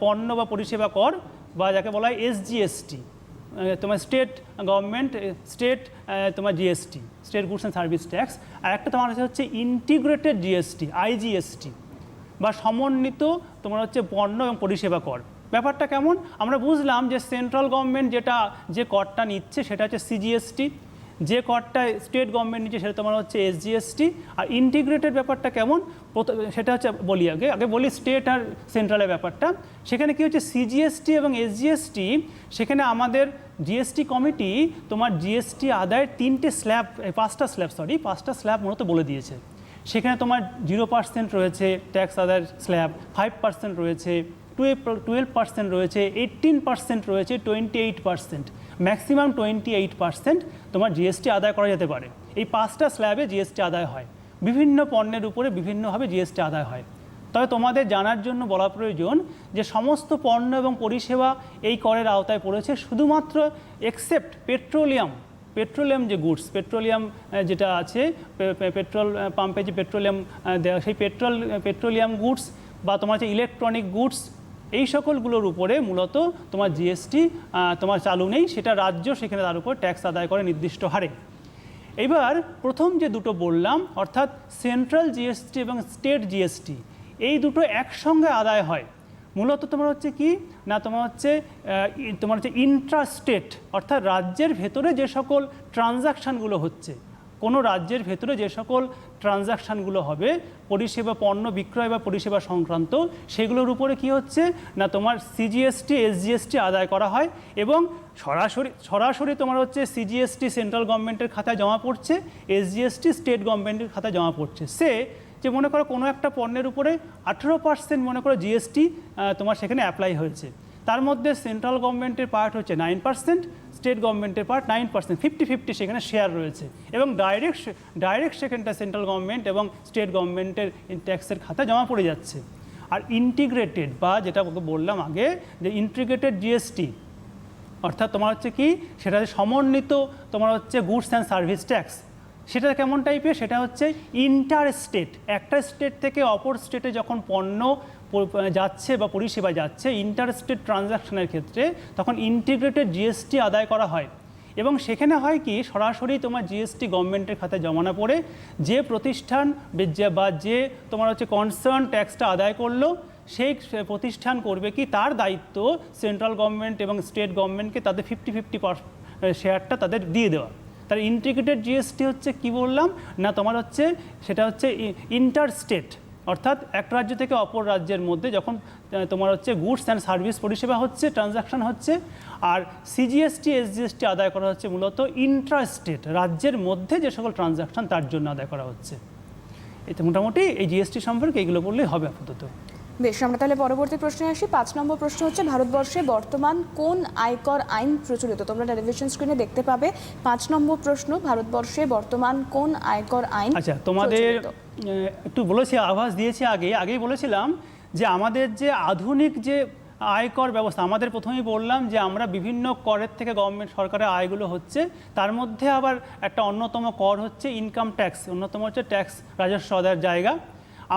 পণ্য বা পরিষেবা কর, বা যাকে বলা হয় এসজিএসটি, তোমার স্টেট গভর্নমেন্ট স্টেট তোমার GST, state goods and service tax. আর একটা তোমার হচ্ছে ইন্টিগ্রেটেড জিএসটি, আইজিএসটি, বা সমন্বিত তোমার হচ্ছে পণ্য এবং পরিষেবা কর। ব্যাপারটা কেমন? আমরা বুঝলাম যে সেন্ট্রাল গভর্নমেন্ট যে করটা নিচ্ছে সেটা হচ্ছে সিজিএসটি, যে করটা স্টেট গভর্নমেন্ট নিচ্ছে সেটা তোমার হচ্ছে এসজিএসটি। আর ইন্টিগ্রেটেড ব্যাপারটা কেমন সেটা হচ্ছে বলি আগে বলি স্টেট আর সেন্ট্রালের ব্যাপারটা। সেখানে কি হচ্ছে সিজিএসটি এবং এসজিএসটি, সেখানে আমাদের জিএসটি কমিটি তোমার জিএসটি আদায়ের পাঁচটা স্ল্যাব মূলত বলে দিয়েছে। সেখানে তোমার 0% রয়েছে ট্যাক্স আদায়ের স্ল্যাব, 5% রয়েছে, 12% রয়েছে, 18% রয়েছে, 28%, ম্যাক্সিমাম 28% তোমার জিএসটি আদায় করা যেতে পারে। এই 5টা স্ল্যাবে জিএসটি আদায় হয়, বিভিন্ন পণ্যের উপরে বিভিন্নভাবে জিএসটি আদায় হয়। তবে তোমাদের জানার জন্য বলা প্রয়োজন যে সমস্ত পণ্য এবং পরিষেবা এই করের আওতায় পড়েছে, শুধুমাত্র এক্সেপ্ট পেট্রোলিয়াম যে গুডস, পেট্রোলিয়াম যেটা আছে, পেট্রোল পাম্পে যে পেট্রোলিয়াম দেওয়া, সেই পেট্রোলিয়াম গুডস বা তোমার যে ইলেকট্রনিক গুডস, এই সকলগুলোর উপরে মূলত তোমার জিএসটি তোমার চালু নেই। সেটা রাজ্য সেখানে তার উপর ট্যাক্স আদায় করে নির্দিষ্ট হারে। এবার প্রথম যে দুটো বললাম, অর্থাৎ সেন্ট্রাল জিএসটি এবং স্টেট জিএসটি, এই দুটো একসঙ্গে আদায় হয়। মূলত তোমার হচ্ছে কি না, তোমার হচ্ছে ইন্ট্রাস্টেট, অর্থাৎ রাজ্যের ভেতরে যে সকল ট্রানজাকশানগুলো হচ্ছে, কোনো রাজ্যের ভেতরে যে সকল ট্রানজাকশানগুলো হবে পরিষেবা, পণ্য বিক্রয় বা পরিষেবা সংক্রান্ত, সেগুলোর উপরে কি হচ্ছে না তোমার সিজিএসটি এসজিএসটি আদায় করা হয়। এবং সরাসরি তোমার হচ্ছে সিজিএসটি সেন্ট্রাল গভর্নমেন্টের খাতায় জমা পড়ছে, এসজিএসটি স্টেট গভর্নমেন্টের খাতায় জমা পড়ছে। যে মনে করো কোনো একটা পণ্যের উপরে 18% মনে করো জিএসটি তোমার সেখানে অ্যাপ্লাই হয়েছে, তার মধ্যে সেন্ট্রাল গভর্নমেন্টের পার্ট হচ্ছে 9%, স্টেট গভর্নমেন্টের পার্ট 9%, 50-50 সেখানে শেয়ার রয়েছে। এবং ডাইরেক্ট সেখানটা সেন্ট্রাল গভর্নমেন্ট এবং স্টেট গভর্নমেন্টের ট্যাক্সের খাতা জমা পড়ে যাচ্ছে। আর ইন্টিগ্রেটেড বা যেটা বললাম আগে যে ইন্টিগ্রেটেড জিএসটি, অর্থাৎ তোমার হচ্ছে কি সেটা সমন্বিত তোমার হচ্ছে গুডস অ্যান্ড সার্ভিস ট্যাক্স। সেটা কেমন টাইপের? সেটা হচ্ছে ইন্টার স্টেট, একটা স্টেট থেকে অপর স্টেটে যখন পণ্য যাচ্ছে বা পরিষেবা যাচ্ছে, ইন্টার স্টেট ট্রানজ্যাকশনের ক্ষেত্রে তখন ইন্টিগ্রেটেড জিএসটি আদায় করা হয়। এবং সেখানে হয় কি সরাসরি তোমার জিএসটি গভর্নমেন্টের খাতায় জমা না পড়ে যে প্রতিষ্ঠান বা যে তোমার হচ্ছে কনসার্ন ট্যাক্সটা আদায় করলো, সেই প্রতিষ্ঠান করবে কি তার দায়িত্ব সেন্ট্রাল গভর্নমেন্ট এবং স্টেট গভর্নমেন্টকে তাদের 50-50 শেয়ারটা তাদের দিয়ে দেওয়া। তার ইন্টিগ্রেটেড জিএসটি হচ্ছে কি বললাম না তোমার হচ্ছে সেটা হচ্ছে ইন্টার স্টেট, অর্থাৎ এক রাজ্য থেকে অপর রাজ্যের মধ্যে যখন তোমার হচ্ছে গুডস অ্যান্ড সার্ভিস পরিষেবা হচ্ছে, ট্রানজাকশন হচ্ছে। আর সিজিএসটি এসজিএসটি আদায় করা হচ্ছে মূলত ইন্ট্রা স্টেট, রাজ্যের মধ্যে যে সকল ট্রানজাকশন তার জন্য আদায় করা হচ্ছে। এতে মোটামুটি এই জিএসটি সম্পর্কে এগুলো বললেই হবে আপাতত। বেশ, আমরা তাহলে পরবর্তী প্রশ্নে আসি। 5 নম্বর প্রশ্ন হচ্ছে, ভারতবর্ষে বর্তমান কোন আয়কর আইন প্রচলিত? তোমরা টেলিভিশন স্ক্রিনে দেখতে পাবে 5 নম্বর প্রশ্ন, ভারতবর্ষে বর্তমান কোন আয়কর আইন? আচ্ছা, তোমাদের একটু বলেছি, আভাস দিয়েছি আগেই বলেছিলাম যে আমাদের যে আধুনিক যে আয়কর ব্যবস্থা, আমাদের প্রথমেই বললাম যে আমরা বিভিন্ন করের থেকে গভর্নমেন্ট সরকারের আয়গুলো হচ্ছে, তার মধ্যে আবার একটা অন্যতম কর হচ্ছে ইনকাম ট্যাক্স, অন্যতম হচ্ছে ট্যাক্স রাজস্ব আদায়ের জায়গা।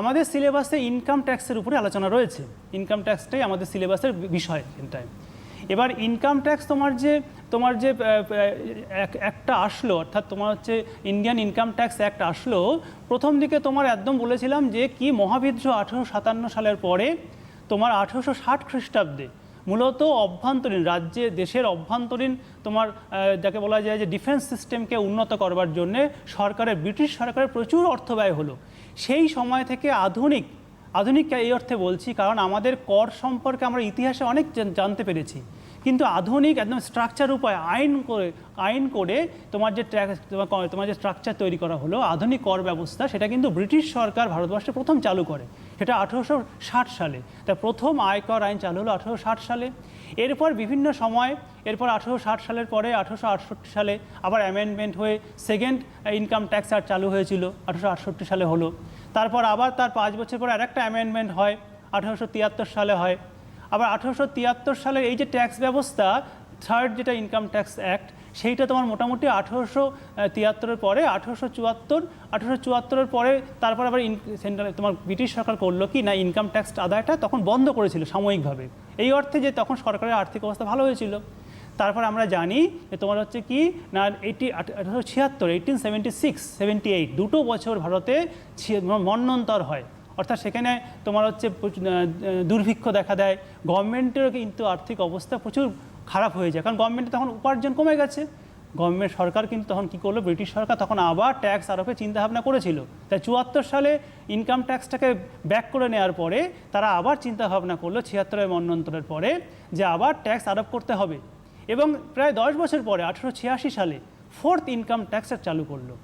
আমাদের সিলেবাসে ইনকাম ট্যাক্সের উপরে আলোচনা রয়েছে, ইনকাম ট্যাক্সটাই আমাদের সিলেবাসের বিষয় এখানটায়। এবার ইনকাম ট্যাক্স তোমার যে একটা আসলো, অর্থাৎ তোমার হচ্ছে ইন্ডিয়ান ইনকাম ট্যাক্স অ্যাক্ট আসলো, প্রথম দিকে তোমার একদম বলেছিলাম যে কি মহাবিদ্রোহ 1857 সালের পরে তোমার 1860 খ্রিস্টাব্দে মূলত অভ্যন্তরীণ দেশের অভ্যন্তরীণ তোমার যাকে বলা যায় যে ডিফেন্স সিস্টেমকে উন্নত করবার জন্যে ব্রিটিশ সরকারের প্রচুর অর্থ ব্যয় হলো। সেই সময় থেকে আধুনিক এই অর্থে বলছি কারণ আমাদের কর সম্পর্কে আমরা ইতিহাসে অনেক জানতে পেরেছি, কিন্তু আধুনিক একদম স্ট্রাকচার উপায় আইন করে তোমার যে স্ট্রাকচার তৈরি করা হলো আধুনিক কর ব্যবস্থা, সেটা কিন্তু ব্রিটিশ সরকার ভারতবর্ষে প্রথম চালু করে, সেটা 1860 সালে। তা প্রথম আয়কর আইন চালু হলো 1860 সালে। এরপর বিভিন্ন সময়, এরপর 1860 সালের পরে 1868 সালে আবার অ্যামেন্ডমেন্ট হয়ে সেকেন্ড ইনকাম ট্যাক্স আর চালু হয়েছিল, 1868 সালে হলো। তারপর আবার তার 5 বছর পরে আরেকটা অ্যামেন্ডমেন্ট হয়, 1873 সালে হয়। আবার 1873 সালের এই যে ট্যাক্স ব্যবস্থা, থার্ড যেটা ইনকাম ট্যাক্স অ্যাক্ট, সেইটা তোমার মোটামুটি 1873-এর পরে 1874-এর পরে তারপর আবার সেন্ট্রাল তোমার ব্রিটিশ সরকার করলো কি না ইনকাম ট্যাক্স আদায়টা তখন বন্ধ করেছিল সাময়িকভাবে, এই অর্থে যে তখন সরকারের আর্থিক অবস্থা ভালো হয়েছিল। তারপর আমরা জানি যে তোমার হচ্ছে কি না 1878 দুটো বছর ভারতে মন্বন্তর হয়, অর্থাৎ সেখানে তোমার হচ্ছে দুর্ভিক্ষ দেখা দেয়, গভর্নমেন্টেরও কিন্তু আর্থিক অবস্থা প্রচুর খারাপ হয়ে যায়, কারণ গভর্নমেন্টের তখন উপার্জন কমে গেছে। গভর্নমেন্ট সরকার কিন্তু তখন কী করলো, ব্রিটিশ সরকার তখন আবার ট্যাক্স আরোপের চিন্তাভাবনা করেছিল। তাই 74 সালে ইনকাম ট্যাক্সটাকে ব্যাক করে নেওয়ার পরে তারা আবার চিন্তাভাবনা করলো 76-এর মন্বন্তরের পরে যে আবার ট্যাক্স আরোপ করতে হবে, এবং প্রায় 10 বছর পরে 1886 সালে 4th ইনকাম ট্যাক্স চালু করলো।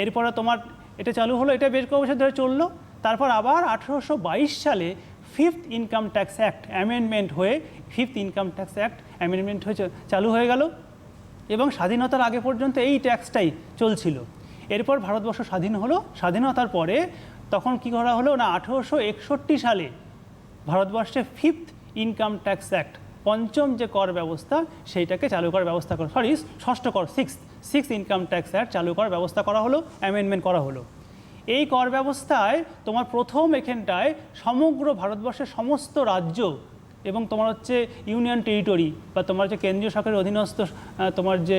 এরপরে তোমার এটা চালু হলো, এটা বেশ কয়েক বছর ধরে চললো। তারপর আবার 1822 সালে 5th income tax act amendment হয়ে 5th income tax act amendment হয়ে চালু হয়ে গেল, এবং স্বাধীনতার আগে পর্যন্ত এই ট্যাক্সটাই চলছিল। এরপর ভারতবর্ষ স্বাধীন হলো, স্বাধীনতার পরে তখন কি করা হলো না 1861 সালে ভারতবর্ষে 5th ইনকাম ট্যাক্স অ্যাক্ট, পঞ্চম যে কর ব্যবস্থা সেইটাকে চালু করার ব্যবস্থা করা, ষষ্ঠ কর সিক্স ইনকাম ট্যাক্স অ্যাক্ট চালু করার ব্যবস্থা করা হলো, অ্যামেন্ডমেন্ট করা হলো। এই কর ব্যবস্থায় তোমার প্রথম এখানটায় সমগ্র ভারতবর্ষের সমস্ত রাজ্য এবং তোমার হচ্ছে ইউনিয়ন টেরিটরি বা তোমার যে কেন্দ্রীয় সরকারের অধীনস্থ তোমার যে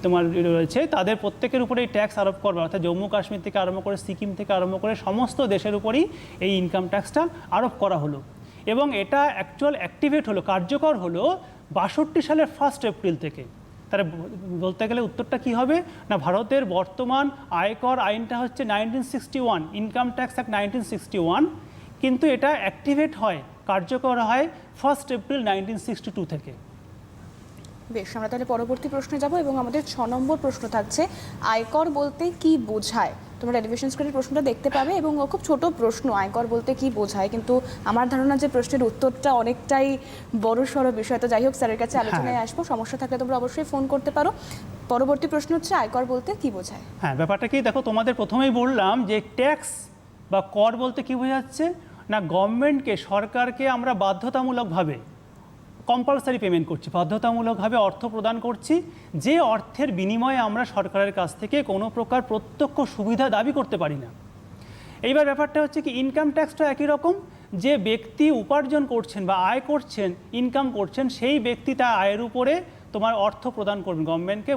তোমার রয়েছে তাদের প্রত্যেকের উপরে এই ট্যাক্স আরোপ করবে, অর্থাৎ জম্মু কাশ্মীর থেকে আরম্ভ করে সিকিম থেকে আরম্ভ করে সমস্ত দেশের উপরই এই ইনকাম ট্যাক্সটা আরোপ করা হলো। এবং এটা অ্যাক্টিভেট হলো, কার্যকর হলো 62 সালের 1 এপ্রিল থেকে। তাহলে বলতে গেলে উত্তরটা কি হবে না, ভারতের বর্তমান আয়কর আইনটা হচ্ছে 1961, ইনকাম ট্যাক্স অ্যাক্ট 1961, কিন্তু এটা অ্যাক্টিভেট হয়, কার্যকর হয় 1 এপ্রিল 1962 থেকে। বেশ, আমরা তাহলে পরবর্তী প্রশ্নে যাব, এবং আমাদের 6 নম্বর প্রশ্ন থাকছে আয়কর বলতে কি বোঝায়। তোমরা টেলিভিশন স্ক্রিনের প্রশ্নটা দেখতে পাবে, এবং খুব ছোট প্রশ্ন, আয়কর বলতে কি বোঝায়, কিন্তু আমার ধারণা যে প্রশ্নের উত্তরটা অনেকটাই বড় সড়ো বিষয়। তো যাই হোক, স্যারের কাছে আলোচনায় আসবো, সমস্যা থাকলে তোমরা অবশ্যই ফোন করতে পারো। পরবর্তী প্রশ্ন হচ্ছে আয়কর বলতে কি বোঝায়। হ্যাঁ, ব্যাপারটা কি দেখো, তোমাদের প্রথমেই বললাম যে ট্যাক্স বা কর বলতে কি বোঝাচ্ছে না, গভর্নমেন্টকে, সরকারকে আমরা বাধ্যতামূলকভাবে কম্পালসারি পেমেন্ট করছি, বাধ্যতামূলকভাবে অর্থ প্রদান করছি, যে অর্থের বিনিময়ে আমরা সরকারের কাছ থেকে কোনো প্রকার প্রত্যক্ষ সুবিধা দাবি করতে পারি না। এইবার ব্যাপারটা হচ্ছে কি, ইনকাম ট্যাক্সটা একই রকম, যে ব্যক্তি উপার্জন করছেন বা আয় করছেন, ইনকাম করছেন, সেই ব্যক্তি তার আয়ের উপরে তোমার অর্থ প্রদান করবেন, গভর্নমেন্টকে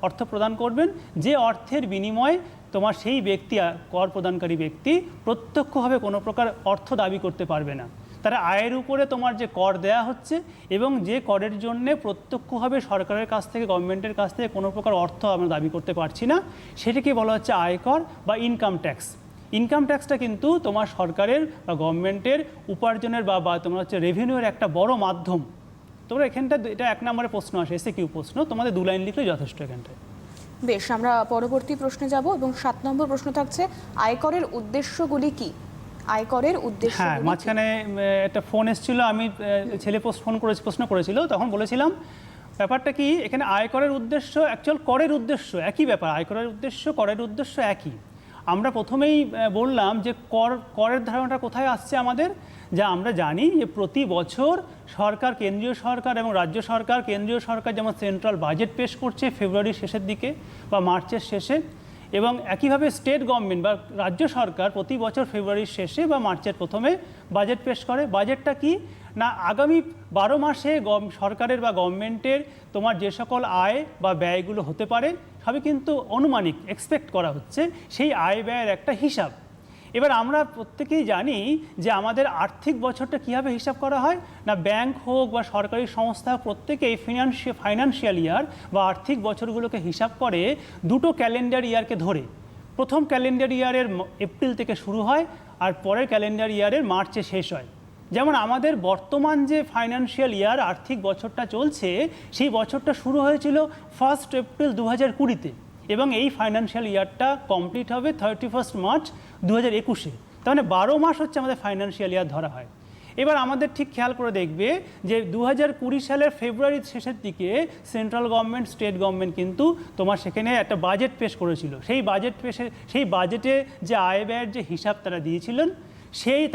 অর্থ প্রদান করবেন, যে অর্থের বিনিময়ে তোমার সেই ব্যক্তি, কর প্রদানকারী ব্যক্তি প্রত্যক্ষভাবে কোনো প্রকার অর্থ দাবি করতে পারবে না। তারা আয়ের উপরে তোমার যে কর দেয়া হচ্ছে এবং যে করের জন্যে প্রত্যক্ষভাবে সরকারের কাছ থেকে, গভর্নমেন্টের কাছ থেকে কোনো প্রকার অর্থ আমরা দাবি করতে পারছি না, সেটাকে বলা হচ্ছে আয়কর বা ইনকাম ট্যাক্স। ইনকাম ট্যাক্সটা কিন্তু তোমার সরকারের বা গভর্নমেন্টের উপার্জনের বা তোমার হচ্ছে রেভিনিউর একটা বড় মাধ্যম। তোমরা এখানটা, এটা 1 নম্বরের প্রশ্ন আসে, এসএকিউ প্রশ্ন, তোমাদের 2 লাইন লিখলে যথেষ্ট এখানটায়। বেশ, আমরা পরবর্তী প্রশ্নে যাব, এবং 7 নম্বর প্রশ্ন থাকছে আয়করের উদ্দেশ্যগুলি কি। আয়করের উদ্দেশ্য। হ্যাঁ, মাঝখানে একটা ফোন এসেছিল, আমি ছেলে প্রশ্ন করেছিল, তখন বলেছিলাম ব্যাপারটা কি, এখানে আয়করের উদ্দেশ্য অ্যাকচুয়াল করের উদ্দেশ্য একই ব্যাপার, আয়করের উদ্দেশ্য করের উদ্দেশ্য একই। আমরা প্রথমেই বললাম যে করের ধারণাটা কোথায় আসছে আমাদের, যা আমরা জানি যে প্রতি বছর সরকার, কেন্দ্রীয় সরকার এবং রাজ্য সরকার, কেন্দ্রীয় সরকার যেমন সেন্ট্রাল বাজেট পেশ করছে ফেব্রুয়ারির শেষের দিকে বা মার্চের শেষে, এবং একইভাবে স্টেট গভর্নমেন্ট বা রাজ্য সরকার প্রতি বছর ফেব্রুয়ারির শেষে বা মার্চের প্রথমে বাজেট পেশ করে। বাজেটটা কি না, আগামী 12 মাসে সরকারের বা গভর্নমেন্টের তোমার যে সকল আয় বা ব্যয়গুলো হতে পারে সবই কিন্তু অনুমানিক, এক্সপেক্ট করা হচ্ছে, সেই আয় ব্যয়ের একটা হিসাব। এবার আমরা প্রত্যেকেই জানি যে আমাদের আর্থিক বছরটা কীভাবে হিসাব করা হয় না, ব্যাংক হোক বা সরকারি সংস্থা প্রত্যেকেই ফাইন্যান্সিয়াল ইয়ার বা আর্থিক বছরগুলোকে হিসাব করে 2টো ক্যালেন্ডার ইয়ারকে ধরে। প্রথম ক্যালেন্ডার ইয়ারের এপ্রিল থেকে শুরু হয় আর পরের ক্যালেন্ডার ইয়ারের মার্চে শেষ হয়। যেমন আমাদের বর্তমান যে ফাইন্যান্সিয়াল ইয়ার, আর্থিক বছরটা চলছে, সেই বছরটা শুরু হয়েছিল 1 এপ্রিল 2020-তে, এবং এই ফাইন্যান্সিয়াল ইয়ারটা কমপ্লিট হবে 31 মার্চ 2021-এ। তার মানে 12 মাস হচ্ছে আমাদের ফাইন্যান্সিয়াল ইয়ার ধরা হয়। এবার আমাদের ঠিক খেয়াল করে দেখবে যে 2020 সালের ফেব্রুয়ারির শেষের দিকে সেন্ট্রাল গভর্নমেন্ট, স্টেট গভর্নমেন্ট কিন্তু তোমার সেখানে একটা বাজেট পেশ করেছিল। সেই বাজেটে যে আয় ব্যয়ের যে হিসাব তারা দিয়েছিলেন,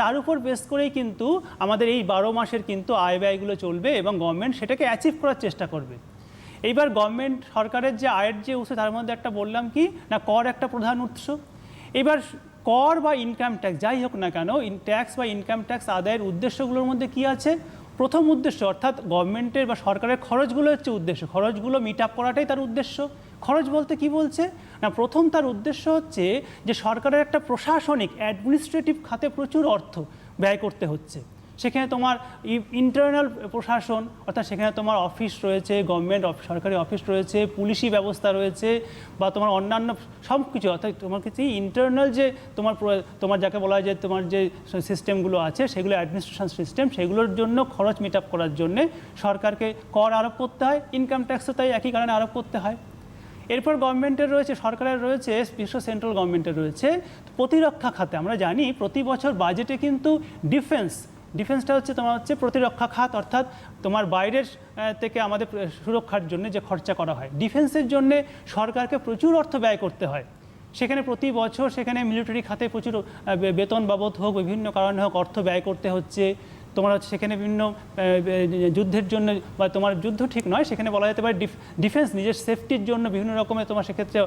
তার উপর বেস করেই কিন্তু আমাদের এই 12 মাসের কিন্তু আয় ব্যয়গুলো চলবে এবং গভর্নমেন্ট সেটাকে অ্যাচিভ করার চেষ্টা করবে। এইবার গভর্নমেন্ট সরকারের যে আয়ের যে উৎস তার মধ্যে একটা বললাম কি না কর একটা প্রধান উৎস। এবার কর বা ইনকাম ট্যাক্স যাই হোক না কেন, ট্যাক্স বা ইনকাম ট্যাক্স আদায়ের উদ্দেশ্যগুলোর মধ্যে কি আছে? প্রথম উদ্দেশ্য অর্থাৎ গভর্নমেন্টের বা সরকারের খরচগুলো হচ্ছে উদ্দেশ্য, খরচগুলো মিট আপ করাটাই তার উদ্দেশ্য। খরচ বলতে কি বলছে না, প্রথম তার উদ্দেশ্য হচ্ছে যে সরকারের একটা প্রশাসনিক অ্যাডমিনিস্ট্রেটিভ খাতে প্রচুর অর্থ ব্যয় করতে হচ্ছে। সেখানে তোমার ইন্টারনাল প্রশাসন অর্থাৎ সেখানে তোমার অফিস রয়েছে, গভর্নমেন্ট সরকারি অফিস রয়েছে, পুলিশি ব্যবস্থা রয়েছে বা তোমার অন্যান্য সব কিছু, অর্থাৎ তোমার কিছু ইন্টারনাল যে তোমার যাকে বলা হয় যে তোমার যে সিস্টেমগুলো আছে সেগুলো অ্যাডমিনিস্ট্রেশন সিস্টেম, সেগুলোর জন্য খরচ মিট আপ করার জন্যে সরকারকে কর আরোপ করতে হয়, ইনকাম ট্যাক্সও তাই একই কারণে আরোপ করতে হয়। এরপর গভর্নমেন্টের রয়েছে, সরকারের রয়েছে, বিশ্ব সেন্ট্রাল গভর্নমেন্টের রয়েছে প্রতিরক্ষা খাতে। আমরা জানি প্রতি বছর বাজেটে কিন্তু ডিফেন্সটা হচ্ছে তোমার হচ্ছে প্রতিরক্ষা খাত, অর্থাৎ তোমার বাইরের থেকে আমাদের সুরক্ষার জন্য যে খরচা করা হয়, ডিফেন্সের জন্য সরকারকে প্রচুর অর্থ ব্যয় করতে হয়। সেখানে প্রতি বছর সেখানে মিলিটারি খাতে প্রচুর বেতন বাবদ হোক বিভিন্ন কারণে হোক অর্থ ব্যয় করতে হচ্ছে। তোমার হচ্ছে সেখানে বিভিন্ন যুদ্ধের জন্য বা তোমার যুদ্ধ ঠিক নয়, সেখানে বলা যেতে পারে ডিফেন্স নিজের সেফটির জন্য বিভিন্ন রকমের তোমার সেক্ষেত্রে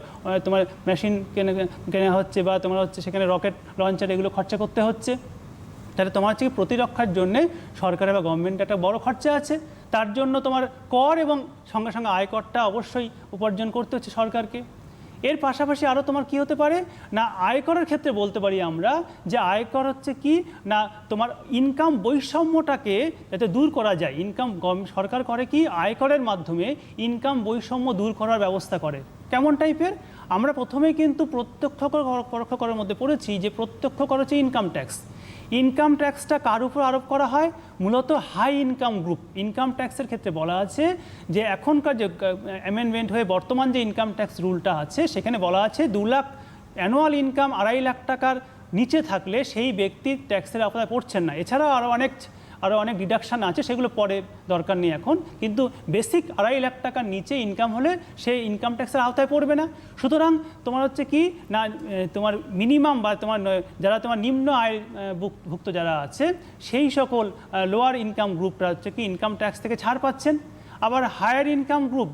তোমার মেশিন কেনা হচ্ছে বা তোমার হচ্ছে সেখানে রকেট লঞ্চার এগুলো খরচা করতে হচ্ছে। তাহলে তোমার হচ্ছে প্রতিরক্ষার জন্য সরকারের বা গভর্নমেন্টের একটা বড় খরচা আছে। তার জন্য তোমার কর এবং সঙ্গে সঙ্গে আয়করটা অবশ্যই উপার্জন করতে হচ্ছে সরকারকে। এর পাশাপাশি আরও তোমার কি হতে পারে না, আয়করের ক্ষেত্রে বলতে পারি আমরা যে আয়কর হচ্ছে কি না তোমার ইনকাম বৈষম্যটাকে যাতে দূর করা যায়, সরকার করে কি আয়করের মাধ্যমে ইনকাম বৈষম্য দূর করার ব্যবস্থা করে। কেমন টাইপের? আমরা প্রথমেই কিন্তু প্রত্যক্ষ কর পরোক্ষ করের মধ্যে পড়েছি যে প্রত্যক্ষ কর হচ্ছে ইনকাম ট্যাক্স। ইনকাম ট্যাক্সটা কার উপর আরোপ করা হয়? মূলত হাই ইনকাম গ্রুপ। ইনকাম ট্যাক্সের ক্ষেত্রে বলা আছে যে এখনকার যে অ্যামেন্ডমেন্ট হয়ে বর্তমান যে ইনকাম ট্যাক্স রুলটা আছে সেখানে বলা আছে 2 লাখ অ্যানুয়াল ইনকাম 2.5 লাখ টাকার নিচে থাকলে সেই ব্যক্তির ট্যাক্সের আওতায় পড়ছেন না। এছাড়াও আরও অনেক ডিডাকশান আছে, সেগুলো পরে দরকার নেই এখন, কিন্তু বেসিক 2.5 লাখ টাকার নিচে ইনকাম হলে সেই ইনকাম ট্যাক্সের আওতায় পড়বে না। সুতরাং তোমার হচ্ছে কি না তোমার মিনিমাম বা তোমার যারা তোমার নিম্ন আয় ভুক্ত যারা আছে সেই সকল লোয়ার ইনকাম গ্রুপরা হচ্ছে কি ইনকাম ট্যাক্স থেকে ছাড় পাচ্ছেন। আবার হায়ার ইনকাম গ্রুপ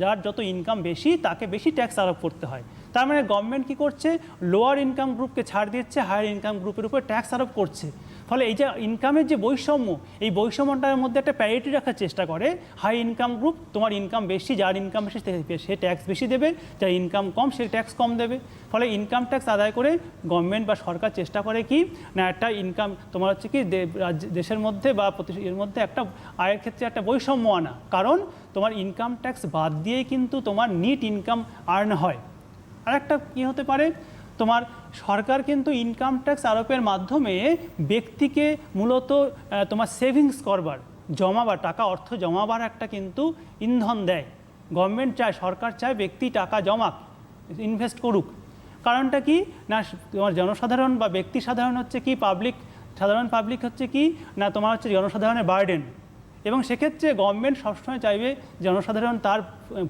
যার যত ইনকাম বেশি তাকে বেশি ট্যাক্স আরোপ করতে হয়। তার মানে গভর্নমেন্ট কী করছে, লোয়ার ইনকাম গ্রুপকে ছাড় দিচ্ছে, হায়ার ইনকাম গ্রুপের উপর ট্যাক্স আরোপ করছে। ফলে এই যে ইনকামের যে বৈষম্য, এই বৈষম্যটার মধ্যে একটা প্যারিটি রাখার চেষ্টা করে। হাই ইনকাম গ্রুপ, তোমার ইনকাম বেশি, যার ইনকাম বেশি সে ট্যাক্স বেশি দেবে, যার ইনকাম কম সে ট্যাক্স কম দেবে। ফলে ইনকাম ট্যাক্স আদায় করে গভর্নমেন্ট বা সরকার চেষ্টা করে কি না একটা ইনকাম তোমার হচ্ছে কি দেশের মধ্যে বা এর মধ্যে একটা আয়ের ক্ষেত্রে একটা বৈষম্য আনা। কারণ তোমার ইনকাম ট্যাক্স বাদ দিয়েই কিন্তু তোমার নিট ইনকাম আর্ন হয়। আর একটা কী হতে পারে, তোমার সরকার কিন্তু ইনকাম ট্যাক্স আরোপের মাধ্যমে ব্যক্তিকে মূলত তোমার সেভিংস করবার, জমাবার, টাকা অর্থ জমাবার একটা কিন্তু ইন্ধন দেয়। গভর্নমেন্ট চায়, সরকার চায় ব্যক্তি টাকা জমাক, ইনভেস্ট করুক। কারণটা কি না তোমার জনসাধারণ বা ব্যক্তি সাধারণ হচ্ছে কি সাধারণ পাবলিক হচ্ছে কি না তোমার হচ্ছে জনসাধারণের বার্ডেন, এবং সেক্ষেত্রে গভর্নমেন্ট সবসময় চাইবে জনসাধারণ তার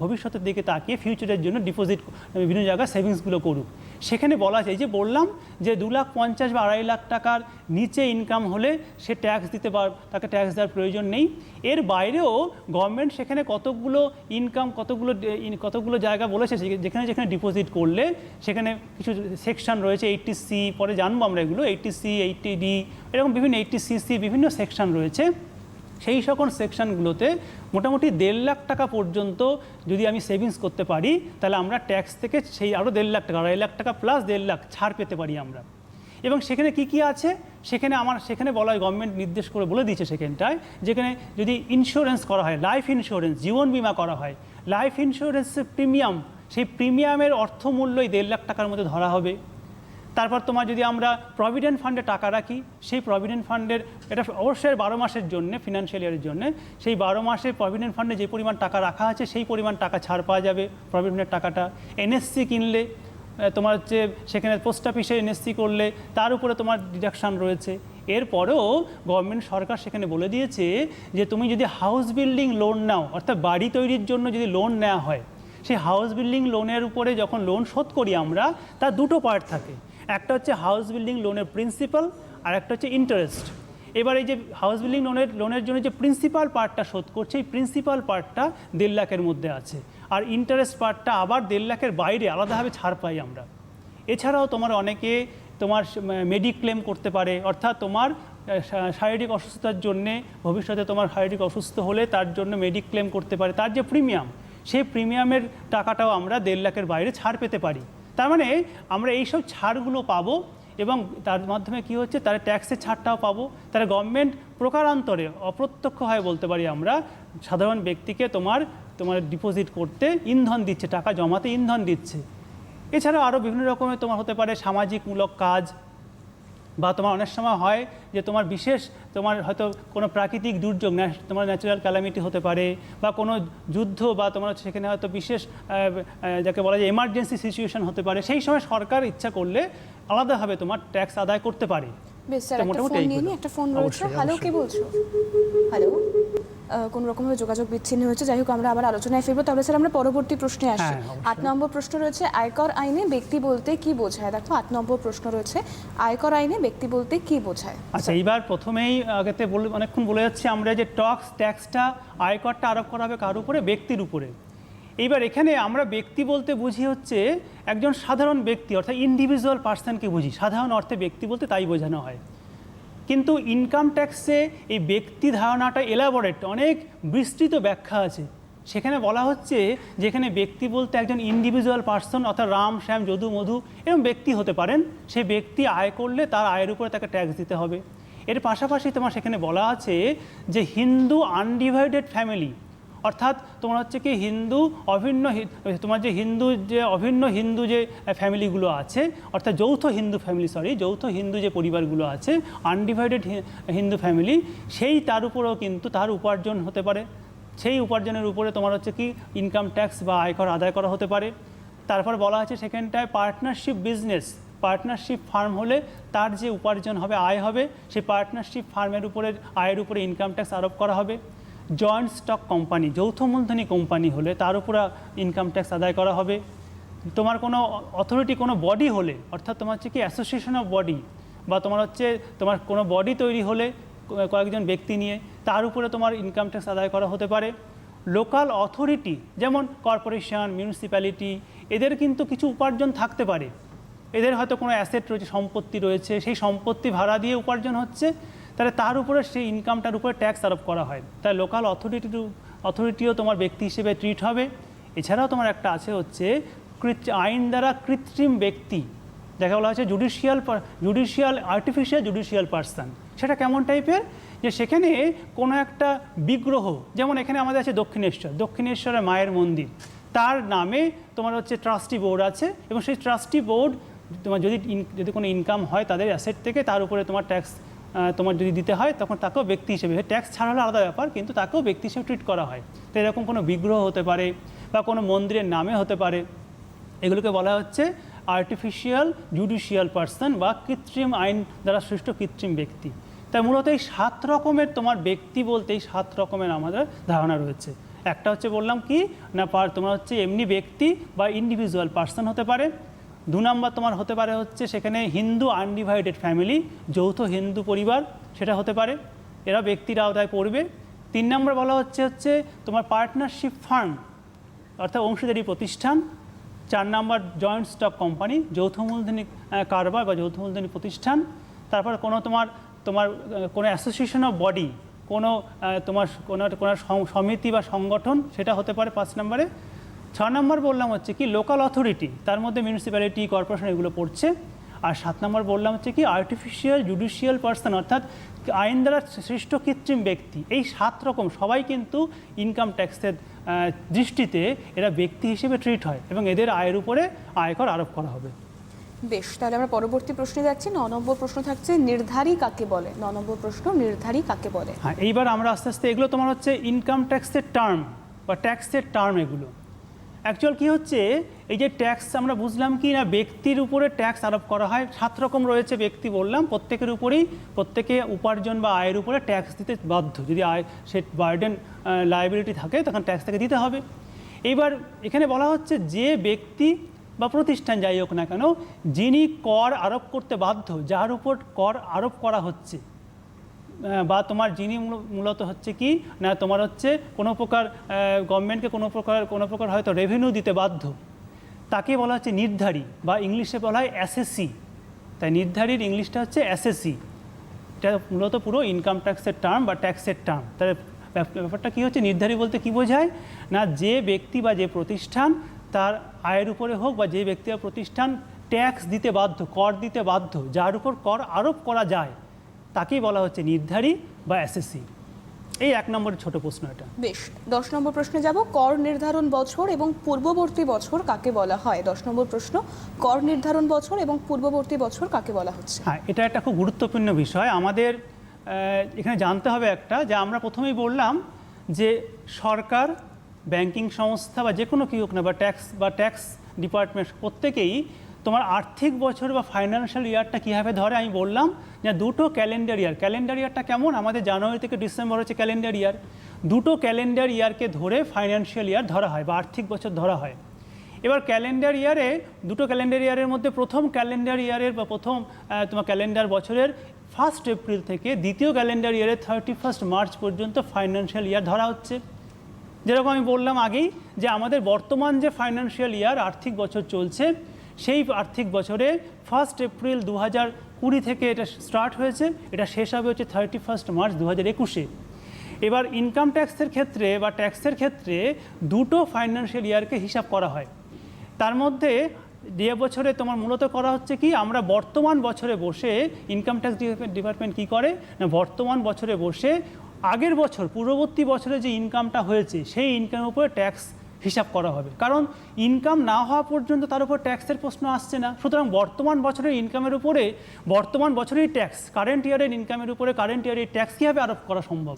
ভবিষ্যতের দিকে তাকিয়ে ফিউচারের জন্য ডিপোজিট বিভিন্ন জায়গায় সেভিংসগুলো করুক। সেখানে বলা আছে, এই যে বললাম যে 2,50,000 বা 2.5 লাখ টাকার নিচে ইনকাম হলে সে ট্যাক্স দিতে তাকে ট্যাক্স দেওয়ার প্রয়োজন নেই। এর বাইরেও গভর্নমেন্ট সেখানে কতগুলো ইনকাম কতগুলো জায়গা বলেছে যেখানে ডিপোজিট করলে সেখানে কিছু সেকশন রয়েছে, 80C, পরে জানবো আমরা এগুলো, 80C, 80D, এরকম বিভিন্ন 80CC বিভিন্ন সেকশন রয়েছে। সেই সকল সেকশনগুলোতে মোটামুটি 1.5 লাখ টাকা পর্যন্ত যদি আমি সেভিংস করতে পারি তাহলে আমরা ট্যাক্স থেকে সেই আরও 1.5 লাখ টাকা, 2.5 লাখ টাকা প্লাস 1.5 লাখ ছাড় পেতে পারি আমরা। এবং সেখানে কি আছে সেখানে বলা হয়, গভর্নমেন্ট নির্দেশ করে বলে দিয়েছে সেখানটায়, যেখানে যদি ইন্স্যুরেন্স করা হয়, লাইফ ইন্স্যুরেন্স, জীবন বিমা করা হয়, লাইফ ইন্স্যুরেন্সের প্রিমিয়াম, সেই প্রিমিয়ামের অর্থমূল্যই 1.5 লাখ টাকার মধ্যে ধরা হবে। তারপর তোমার যদি আমরা প্রভিডেন্ট ফান্ডে টাকা রাখি, সেই প্রভিডেন্ট ফান্ডের, এটা অবশ্যই 12 মাসের জন্য, ফিনান্সিয়াল ইয়ারের জন্য, সেই 12 মাসে প্রভিডেন্ট ফান্ডে যে পরিমাণ টাকা রাখা আছে সেই পরিমাণ টাকা ছাড় পাওয়া যাবে প্রভিডেন্টের টাকাটা। এনএসসি কিনলে তোমার হচ্ছে সেখানে পোস্ট অফিসে এনএসসি করলে তার উপরে তোমার ডিডাকশান রয়েছে। এরপরেও গভর্নমেন্ট সরকার সেখানে বলে দিয়েছে যে তুমি যদি হাউস বিল্ডিং লোন নাও, অর্থাৎ বাড়ি তৈরির জন্য যদি লোন নেওয়া হয়, সেই হাউস বিল্ডিং লোনের উপরে যখন লোন শোধ করি আমরা, তার দুটো পার্ট থাকে। একটা হচ্ছে হাউস বিল্ডিং লোনের প্রিন্সিপাল আর একটা হচ্ছে ইন্টারেস্ট। এবার এই যে হাউস বিল্ডিং লোনের জন্য যে প্রিন্সিপাল পার্টটা শোধ করছে, এই প্রিন্সিপাল পার্টটা 1.5 লাখের মধ্যে আছে, আর ইন্টারেস্ট পার্টটা আবার 1.5 লাখের বাইরে আলাদাভাবে ছাড় পাই আমরা। এছাড়াও তোমার অনেকে তোমার মেডিক্লেম করতে পারে, অর্থাৎ তোমার শারীরিক অসুস্থতার জন্যে ভবিষ্যতে তোমার শারীরিক অসুস্থ হলে তার জন্য মেডিক্লেম করতে পারে, তার যে প্রিমিয়াম সেই প্রিমিয়ামের টাকাটাও আমরা 1.5 লাখের বাইরে ছাড় পেতে পারি। তার মানে আমরা এইসব ছাড়গুলো পাবো এবং তার মাধ্যমে কি হচ্ছে, তার ট্যাক্সের ছাড়টাও পাবো। তারা গভর্নমেন্ট প্রকারান্তরে অপ্রত্যক্ষভাবে বলতে পারি আমরা সাধারণ ব্যক্তিকে তোমার ডিপোজিট করতে ইন্ধন দিচ্ছে, টাকা জমাতে ইন্ধন দিচ্ছে। এছাড়াও আরও বিভিন্ন রকমের তোমার হতে পারে সামাজিকমূলক কাজ, বা তোমার অনেক সময় হয় যে তোমার বিশেষ তোমার হয়তো কোনো প্রাকৃতিক দুর্যোগ, তোমার ন্যাচারাল ক্যালামিটি হতে পারে, বা কোনো যুদ্ধ, বা তোমার সেখানে হয়তো বিশেষ যাকে বলা যায় এমার্জেন্সি সিচুয়েশন হতে পারে, সেই সময় সরকার ইচ্ছা করলে আলাদাভাবে তোমার ট্যাক্স আদায় করতে পারে। বেশ স্যার, একটা ফোন নিয়ে নিই, একটা ফোন রয়েছে। হ্যালো, কে বলছো? হ্যালো, কোনো রকমভাবে যোগাযোগ বিচ্ছিন্ন হয়েছে। যাই হোক, আমরা আবার আলোচনায় ফিরবো। তাহলে স্যার আমরা পরবর্তী প্রশ্নে আসছি। 8 নম্বর প্রশ্ন রয়েছে, আয়কর আইনে ব্যক্তি বলতে কি বোঝায়? দেখো 8 নম্বর প্রশ্ন রয়েছে, আয়কর আইনে ব্যক্তি বলতে কি বোঝায়? আচ্ছা, এইবার প্রথমেই আগেতে অনেকক্ষণ বলে যাচ্ছি আমরা যে ট্যাক্সটা আয়করটা আরোপ করা হবে কার উপরে? ব্যক্তির উপরে। এইবার এখানে আমরা ব্যক্তি বলতে বুঝি হচ্ছে একজন সাধারণ ব্যক্তি, অর্থাৎ ইন্ডিভিজুয়াল পার্সনকে বুঝি, সাধারণ অর্থে ব্যক্তি বলতে তাই বোঝানো হয়। কিন্তু ইনকাম ট্যাক্সে এই ব্যক্তি ধারণাটা এলাবোরেট, অনেক বিস্তৃত ব্যাখ্যা আছে। সেখানে বলা হচ্ছে যেখানে ব্যক্তি বলতে একজন ইন্ডিভিজুয়াল পার্সন, অর্থাৎ রাম শ্যাম যদু মধু এরকম ব্যক্তি হতে পারেন, সেই ব্যক্তি আয় করলে তার আয়ের উপরে তাকে ট্যাক্স দিতে হবে। এর পাশাপাশি তোমার সেখানে বলা আছে যে হিন্দু আনডিভাইডেড ফ্যামিলি, অর্থাৎ তোমার হচ্ছে কি হিন্দু অভিন্ন, তোমার যে অভিন্ন হিন্দু যে ফ্যামিলিগুলো আছে, অর্থাৎ যৌথ হিন্দু যে পরিবারগুলো আছে, আনডিভাইডেড হিন্দু ফ্যামিলি, সেই তার উপরেও কিন্তু তার উপার্জন হতে পারে। সেই উপার্জনের উপরে তোমার হচ্ছে কি ইনকাম ট্যাক্স বা আয়কর আদায় করা হতে পারে। তারপর বলা আছে সেখানটায় পার্টনারশিপ বিজনেস, পার্টনারশিপ ফার্ম হলে তার যে উপার্জন হবে, আয় হবে, সেই পার্টনারশিপ ফার্মের উপরে আয়ের উপরে ইনকাম ট্যাক্স আরোপ করা হবে। জয়েন্ট স্টক কোম্পানি, যৌথ মূলধনী কোম্পানি হলে তার উপরে ইনকাম ট্যাক্স আদায় করা হবে। তোমার কোনো অথরিটি, কোনো বডি হলে, অর্থাৎ তোমার হচ্ছে কি অ্যাসোসিয়েশন অফ বডি, বা তোমার হচ্ছে তোমার কোনো বডি তৈরি হলে কয়েকজন ব্যক্তি নিয়ে, তার উপরে তোমার ইনকাম ট্যাক্স আদায় করা হতে পারে। লোকাল অথরিটি যেমন কর্পোরেশন, মিউনিসিপ্যালিটি, এদের কিন্তু কিছু উপার্জন থাকতে পারে, এদের হয়তো কোনো অ্যাসেট রয়েছে, সম্পত্তি রয়েছে, সেই সম্পত্তি ভাড়া দিয়ে উপার্জন হচ্ছে, তাহলে তার উপরে সেই ইনকামটার উপরে ট্যাক্স আরোপ করা হয়। তাই লোকাল অথরিটিও তোমার ব্যক্তি হিসেবে ট্রিট হবে। এছাড়াও তোমার একটা আছে হচ্ছে আইন দ্বারা কৃত্রিম ব্যক্তি, দেখা বলা হচ্ছে আর্টিফিশিয়াল জুডিশিয়াল পার্সন। সেটা কেমন টাইপের? যে সেখানে কোনো একটা বিগ্রহ, যেমন এখানে আমাদের আছে দক্ষিণেশ্বরের মায়ের মন্দির, তার নামে তোমার হচ্ছে ট্রাস্টি বোর্ড আছে, এবং সেই ট্রাস্টি বোর্ড তোমার যদি কোনো ইনকাম হয় তাদের অ্যাসেট থেকে, তার উপরে তোমার ট্যাক্স তোমার যদি দিতে হয়, তখন তাকেও ব্যক্তি হিসেবে, ট্যাক্স ছাড়া হলে আলাদা ব্যাপার, কিন্তু তাকেও ব্যক্তি হিসেবে ট্রিট করা হয়। তো এরকম কোনো বিগ্রহ হতে পারে বা কোনো মন্দিরের নামে হতে পারে, এগুলোকে বলা হচ্ছে আর্টিফিশিয়াল জুডিশিয়াল পার্সন বা কৃত্রিম আইন দ্বারা সৃষ্ট কৃত্রিম ব্যক্তি। তাই মূলত এই 7 রকমের তোমার ব্যক্তি বলতে এই 7 রকমের আমাদের ধারণা রয়েছে। একটা হচ্ছে বললাম কি না, তোমার হচ্ছে এমনি ব্যক্তি বা ইন্ডিভিজুয়াল পার্সন হতে পারে। 2 নম্বর তোমার হতে পারে হচ্ছে সেখানে হিন্দু আনডিভাইডেড ফ্যামিলি, যৌথ হিন্দু পরিবার, সেটা হতে পারে, এরা ব্যক্তির আওতায় পড়বে। 3 নম্বর বলা হচ্ছে তোমার পার্টনারশিপ ফার্ম, অর্থাৎ অংশীদারি প্রতিষ্ঠান। 4 নম্বর জয়েন্ট স্টক কোম্পানি, যৌথ মূলধনী কারবার বা যৌথ মূলধনী প্রতিষ্ঠান। তারপর তোমার কোনো অ্যাসোসিয়েশন অফ বডি, কোনো সমিতি বা সংগঠন, সেটা হতে পারে 5 নম্বরে। 6 নম্বর বললাম হচ্ছে কি লোকাল অথরিটি, তার মধ্যে মিউনিসিপ্যালিটি, কর্পোরেশন এগুলো পড়ছে। আর 7 নম্বর বললাম হচ্ছে কি আর্টিফিশিয়াল জুডিশিয়াল পার্সন, অর্থাৎ আইন দ্বারা সৃষ্ট কৃত্রিম ব্যক্তি। এই 7 রকম সবাই কিন্তু ইনকাম ট্যাক্সের দৃষ্টিতে এরা ব্যক্তি হিসেবে ট্রিট হয়, এবং এদের আয়ের উপরে আয়কর আরোপ করা হবে। বেশ, তাহলে আমরা পরবর্তী প্রশ্নে যাচ্ছি। 9 নম্বর প্রশ্ন থাকছে নির্ধারী কাকে বলে? 9 নম্বর প্রশ্ন, নির্ধারী কাকে বলে? হ্যাঁ, এইবার আমরা আস্তে আস্তে এগুলো তোমার হচ্ছে ইনকাম ট্যাক্সের টার্ম বা ট্যাক্সের টার্ম। এগুলো অ্যাকচুয়াল কি হচ্ছে, এই যে ট্যাক্স আমরা বুঝলাম কি না, ব্যক্তির উপরে ট্যাক্স আরোপ করা হয়। 7 রকম রয়েছে ব্যক্তি বললাম, প্রত্যেকে উপার্জন বা আয়ের উপরে ট্যাক্স দিতে বাধ্য। যদি আয় সে বার্ডেন লায়াবিলিটি থাকে, তখন ট্যাক্স তাকে দিতে হবে। এইবার এখানে বলা হচ্ছে যে ব্যক্তি বা প্রতিষ্ঠান যাই হোক না কেন, যিনি কর আরোপ করতে বাধ্য, যার উপর কর আরোপ করা হচ্ছে, বা তোমার যিনি মূলত হচ্ছে কি না তোমার হচ্ছে কোনো প্রকার গভর্নমেন্টকে কোনো প্রকার হয়তো রেভিনিউ দিতে বাধ্য, তাকে বলা হচ্ছে নির্ধারী, বা ইংলিশে বলা হয় অ্যাসেসি। তাই নির্ধারীর ইংলিশটা হচ্ছে অ্যাসেসি। এটা মূলত পুরো ইনকাম ট্যাক্সের টার্ম বা ট্যাক্সের টার্ম। তাহলে ব্যাপারটা কী হচ্ছে, নির্ধারী বলতে কী বোঝায় না, যে ব্যক্তি বা যে প্রতিষ্ঠান তার আয়ের উপরে হোক বা যে ব্যক্তি বা প্রতিষ্ঠান ট্যাক্স দিতে বাধ্য, কর দিতে বাধ্য, যার উপর কর আরোপ করা যায়, তাকেই বলা হচ্ছে নির্ধারী বা অ্যাসেসি। এই 1 নম্বরের ছোট প্রশ্ন এটা। বেশ, 10 নম্বর প্রশ্নে যাব। কর নির্ধারণ বছর এবং পূর্ববর্তী বছর কাকে বলা হয়? 10 নম্বর প্রশ্ন, কর নির্ধারণ বছর এবং পূর্ববর্তী বছর কাকে বলা হচ্ছে? হ্যাঁ, এটা একটা খুব গুরুত্বপূর্ণ বিষয়। আমাদের এখানে জানতে হবে একটা, যে আমরা প্রথমেই বললাম যে সরকার, ব্যাংকিং সংস্থা বা যে কোনো কি হোক না, বা ট্যাক্স ডিপার্টমেন্ট প্রত্যেকেই তোমার আর্থিক বছর বা ফাইন্যান্সিয়াল ইয়ারটা কীভাবে ধরে আমি বললাম যে দুটো ক্যালেন্ডার ইয়ার। ক্যালেন্ডার ইয়ারটা কেমন, আমাদের জানুয়ারি থেকে ডিসেম্বর হচ্ছে ক্যালেন্ডার ইয়ার। দুটো ক্যালেন্ডার ইয়ারকে ধরে ফাইন্যান্সিয়াল ইয়ার ধরা হয় বা আর্থিক বছর ধরা হয়। এবার ক্যালেন্ডার ইয়ারে, দুটো ক্যালেন্ডার ইয়ারের মধ্যে প্রথম ক্যালেন্ডার ইয়ারের বা প্রথম তোমার ক্যালেন্ডার বছরের 1 এপ্রিল থেকে দ্বিতীয় ক্যালেন্ডার ইয়ারের 31 মার্চ পর্যন্ত ফাইন্যান্সিয়াল ইয়ার ধরা হচ্ছে। যেরকম আমি বললাম আগেই যে আমাদের বর্তমান যে ফাইন্যান্সিয়াল ইয়ার আর্থিক বছর চলছে, সেই আর্থিক বছরে 1 এপ্রিল 2020 থেকে এটা স্টার্ট হয়েছে, এটা শেষ হবে হচ্ছে 31 মার্চ 2021-এ। এবার ইনকাম ট্যাক্সের ক্ষেত্রে বা ট্যাক্সের ক্ষেত্রে দুটো ফাইন্যান্সিয়াল ইয়ারকে হিসাব করা হয়। তার মধ্যে যে বছরে তোমার মূলত করা হচ্ছে কি, আমরা বর্তমান বছরে বসে ইনকাম ট্যাক্স ডিপার্টমেন্ট কী করে না, বর্তমান বছরে বসে আগের বছর পূর্ববর্তী বছরে যে ইনকামটা হয়েছে সেই ইনকামের উপরে ট্যাক্স হিসাব করা হবে। কারণ ইনকাম না হওয়া পর্যন্ত তার উপর ট্যাক্সের প্রশ্ন আসছে না। সুতরাং বর্তমান বছরের ইনকামের উপরে বর্তমান বছরেই ট্যাক্স, কারেন্ট ইয়ারের ইনকামের উপরে কারেন্ট ইয়ারের ট্যাক্স কীভাবে আরোপ করা সম্ভব?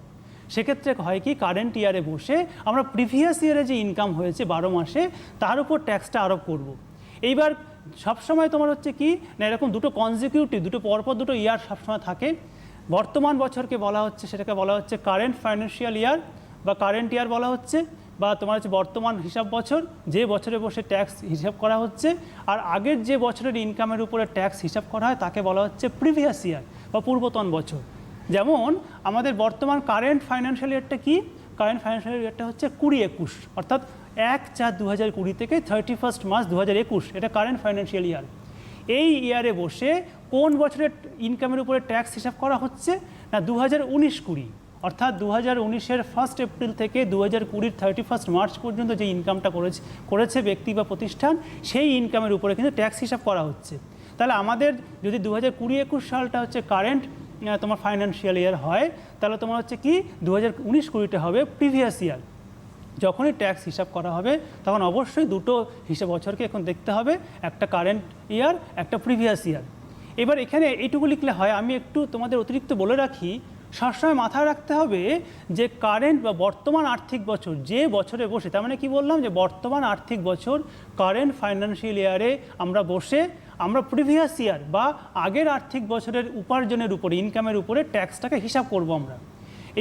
সেক্ষেত্রে হয় কি, কারেন্ট ইয়ারে বসে আমরা প্রিভিয়াস ইয়ারে যে ইনকাম হয়েছে 12 মাসে তার উপর ট্যাক্সটা আরোপ করব। এইবার সবসময় তোমার হচ্ছে কি না, এরকম দুটো কনজিকিউটিভ, দুটো পরপর দুটো ইয়ার সবসময় থাকে। বর্তমান বছরকে বলা হচ্ছে, সেটাকে বলা হচ্ছে কারেন্ট ফাইন্যান্সিয়াল ইয়ার বা কারেন্ট ইয়ার বলা হচ্ছে, বা তোমার হচ্ছে বর্তমান হিসাব বছর, যে বছরে বসে ট্যাক্স হিসাব করা হচ্ছে। আর আগের যে বছরের ইনকামের উপরে ট্যাক্স হিসাব করা হয় তাকে বলা হচ্ছে প্রিভিয়াস ইয়ার বা পূর্বতন বছর। যেমন আমাদের বর্তমান কারেন্ট ফাইন্যান্সিয়াল ইয়ারটা কি, কারেন্ট ফাইন্যান্সিয়াল ইয়ারটা হচ্ছে 2021, অর্থাৎ 1/4/2020 থেকে 31 মার্চ 2021, এটা কারেন্ট ফাইন্যান্সিয়াল ইয়ার। এই ইয়ারে বসে কোন বছরের ইনকামের উপরে ট্যাক্স হিসাব করা হচ্ছে না, 2019-20, অর্থাৎ 2019-এর 1 এপ্রিল থেকে 2020-র 31 মার্চ পর্যন্ত যে ইনকামটা করেছে ব্যক্তি বা প্রতিষ্ঠান, সেই ইনকামের উপরে কিন্তু ট্যাক্স হিসাব করা হচ্ছে। তাহলে আমাদের যদি 2020-21 সালটা হচ্ছে কারেন্ট তোমার ফাইন্যান্সিয়াল ইয়ার হয়, তাহলে তোমার হচ্ছে কি 2019-20টা হবে প্রিভিয়াস ইয়ার। যখনই ট্যাক্স হিসাব করা হবে তখন অবশ্যই দুটো হিসাব বছরকে এখন দেখতে হবে, একটা কারেন্ট ইয়ার, একটা প্রিভিয়াস ইয়ার। এবার এখানে এইটুকু লিখলে হয়। আমি একটু তোমাদের অতিরিক্ত বলে রাখি, সবসময় মাথায় রাখতে হবে যে কারেন্ট বা বর্তমান আর্থিক বছর যে বছরে বসে, তার মানে কি বললাম যে বর্তমান আর্থিক বছর কারেন্ট ফাইন্যান্সিয়াল ইয়ারে আমরা বসে আমরা প্রিভিয়াস ইয়ার বা আগের আর্থিক বছরের উপার্জনের উপরে, ইনকামের উপরে ট্যাক্সটাকে হিসাব করব আমরা।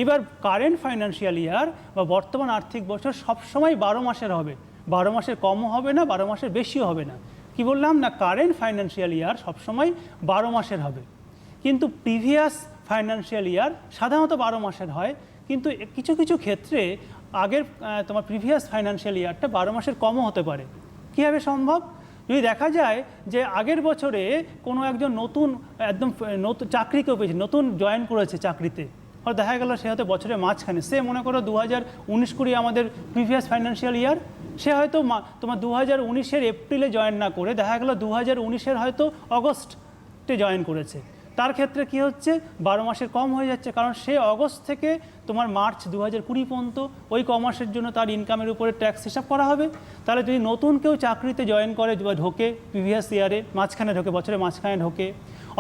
এবার কারেন্ট ফাইন্যান্সিয়াল ইয়ার বা বর্তমান আর্থিক বছর সবসময় 12 মাসের হবে, 12 মাসের কমও হবে না, 12 মাসের বেশিও হবে না। কি বললাম না, কারেন্ট ফাইন্যান্সিয়াল ইয়ার সবসময় 12 মাসের হবে, কিন্তু প্রিভিয়াস ফাইন্যান্সিয়াল ইয়ার সাধারণত 12 মাসের হয়। কিন্তু কিছু কিছু ক্ষেত্রে আগের তোমার প্রিভিয়াস ফাইন্যান্সিয়াল ইয়ারটা 12 মাসের কমও হতে পারে। কীভাবে সম্ভব? যদি দেখা যায় যে আগের বছরে কোনো একজন নতুন নতুন চাকরি কেউ পেয়েছে, নতুন জয়েন করেছে চাকরিতে, হয়তো দেখা গেল সে হয়তো বছরের মাঝখানে, সে মনে করো 2019-20 আমাদের প্রিভিয়াস ফাইন্যান্সিয়াল ইয়ার, সে হয়তো তোমার 2019-এর এপ্রিলে জয়েন না করে দেখা গেল 2019-এর হয়তো অগস্টে জয়েন করেছে। তার ক্ষেত্রে কি হচ্ছে, 12 মাসের কম হয়ে যাচ্ছে, কারণ সে অগস্ট থেকে তোমার মার্চ 2020 পর্যন্ত ওই কমাসের জন্য তার ইনকামের উপরে ট্যাক্স হিসাব করা হবে। তাহলে যদি নতুন কেউ চাকরিতে জয়েন করে বা ঢোকে প্রিভিয়াস ইয়ারে মাঝখানে ঢোকে, বছরের মাঝখানে ঢোকে,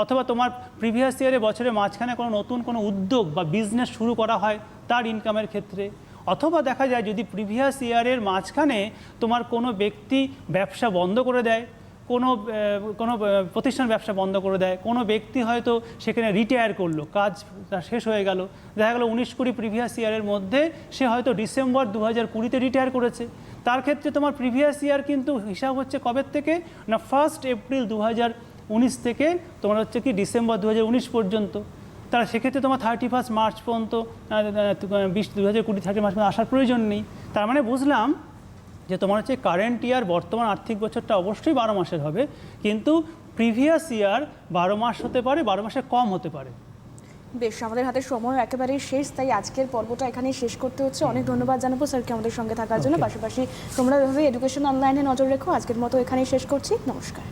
অথবা তোমার প্রিভিয়াস ইয়ারে বছরের মাঝখানে কোনো নতুন কোনো উদ্যোগ বা বিজনেস শুরু করা হয় তার ইনকামের ক্ষেত্রে, অথবা দেখা যায় যদি প্রিভিয়াস ইয়ারের মাঝখানে তোমার কোনো ব্যক্তি ব্যবসা বন্ধ করে দেয়, কোনো প্রতিষ্ঠান ব্যবসা বন্ধ করে দেয়, কোনো ব্যক্তি হয়তো সেখানে রিটায়ার করলো, কাজ তার শেষ হয়ে গেল, দেখা গেলো 19-20 প্রিভিয়াস ইয়ারের মধ্যে সে হয়তো ডিসেম্বর 2020-তে রিটায়ার করেছে, তার ক্ষেত্রে তোমার প্রিভিয়াস ইয়ার কিন্তু হিসাব হচ্ছে কবের থেকে না 1 এপ্রিল 2019 থেকে তোমার হচ্ছে কি ডিসেম্বর 2019 পর্যন্ত। তাহলে সেক্ষেত্রে তোমার 31 মার্চ পর্যন্ত 2020 মার্চ পর্যন্ত আসার প্রয়োজন নেই। তার মানে বুঝলাম যে তোমার হচ্ছে কারেন্ট ইয়ার বর্তমান আর্থিক বছরটা অবশ্যই 12 মাসের হবে, কিন্তু প্রিভিয়াস ইয়ার 12 মাস হতে পারে, 12 মাসের কম হতে পারে। বেশ, আমাদের হাতে সময় একেবারেই শেষ, তাই আজকের পর্বটা এখানেই শেষ করতে হচ্ছে। অনেক ধন্যবাদ জানাবো স্যারকে আমাদের সঙ্গে থাকার জন্য। পাশাপাশি তোমরা এভাবে এডুকেশন অনলাইনে নজর রেখো। আজকের মতো এখানেই শেষ করছি, নমস্কার।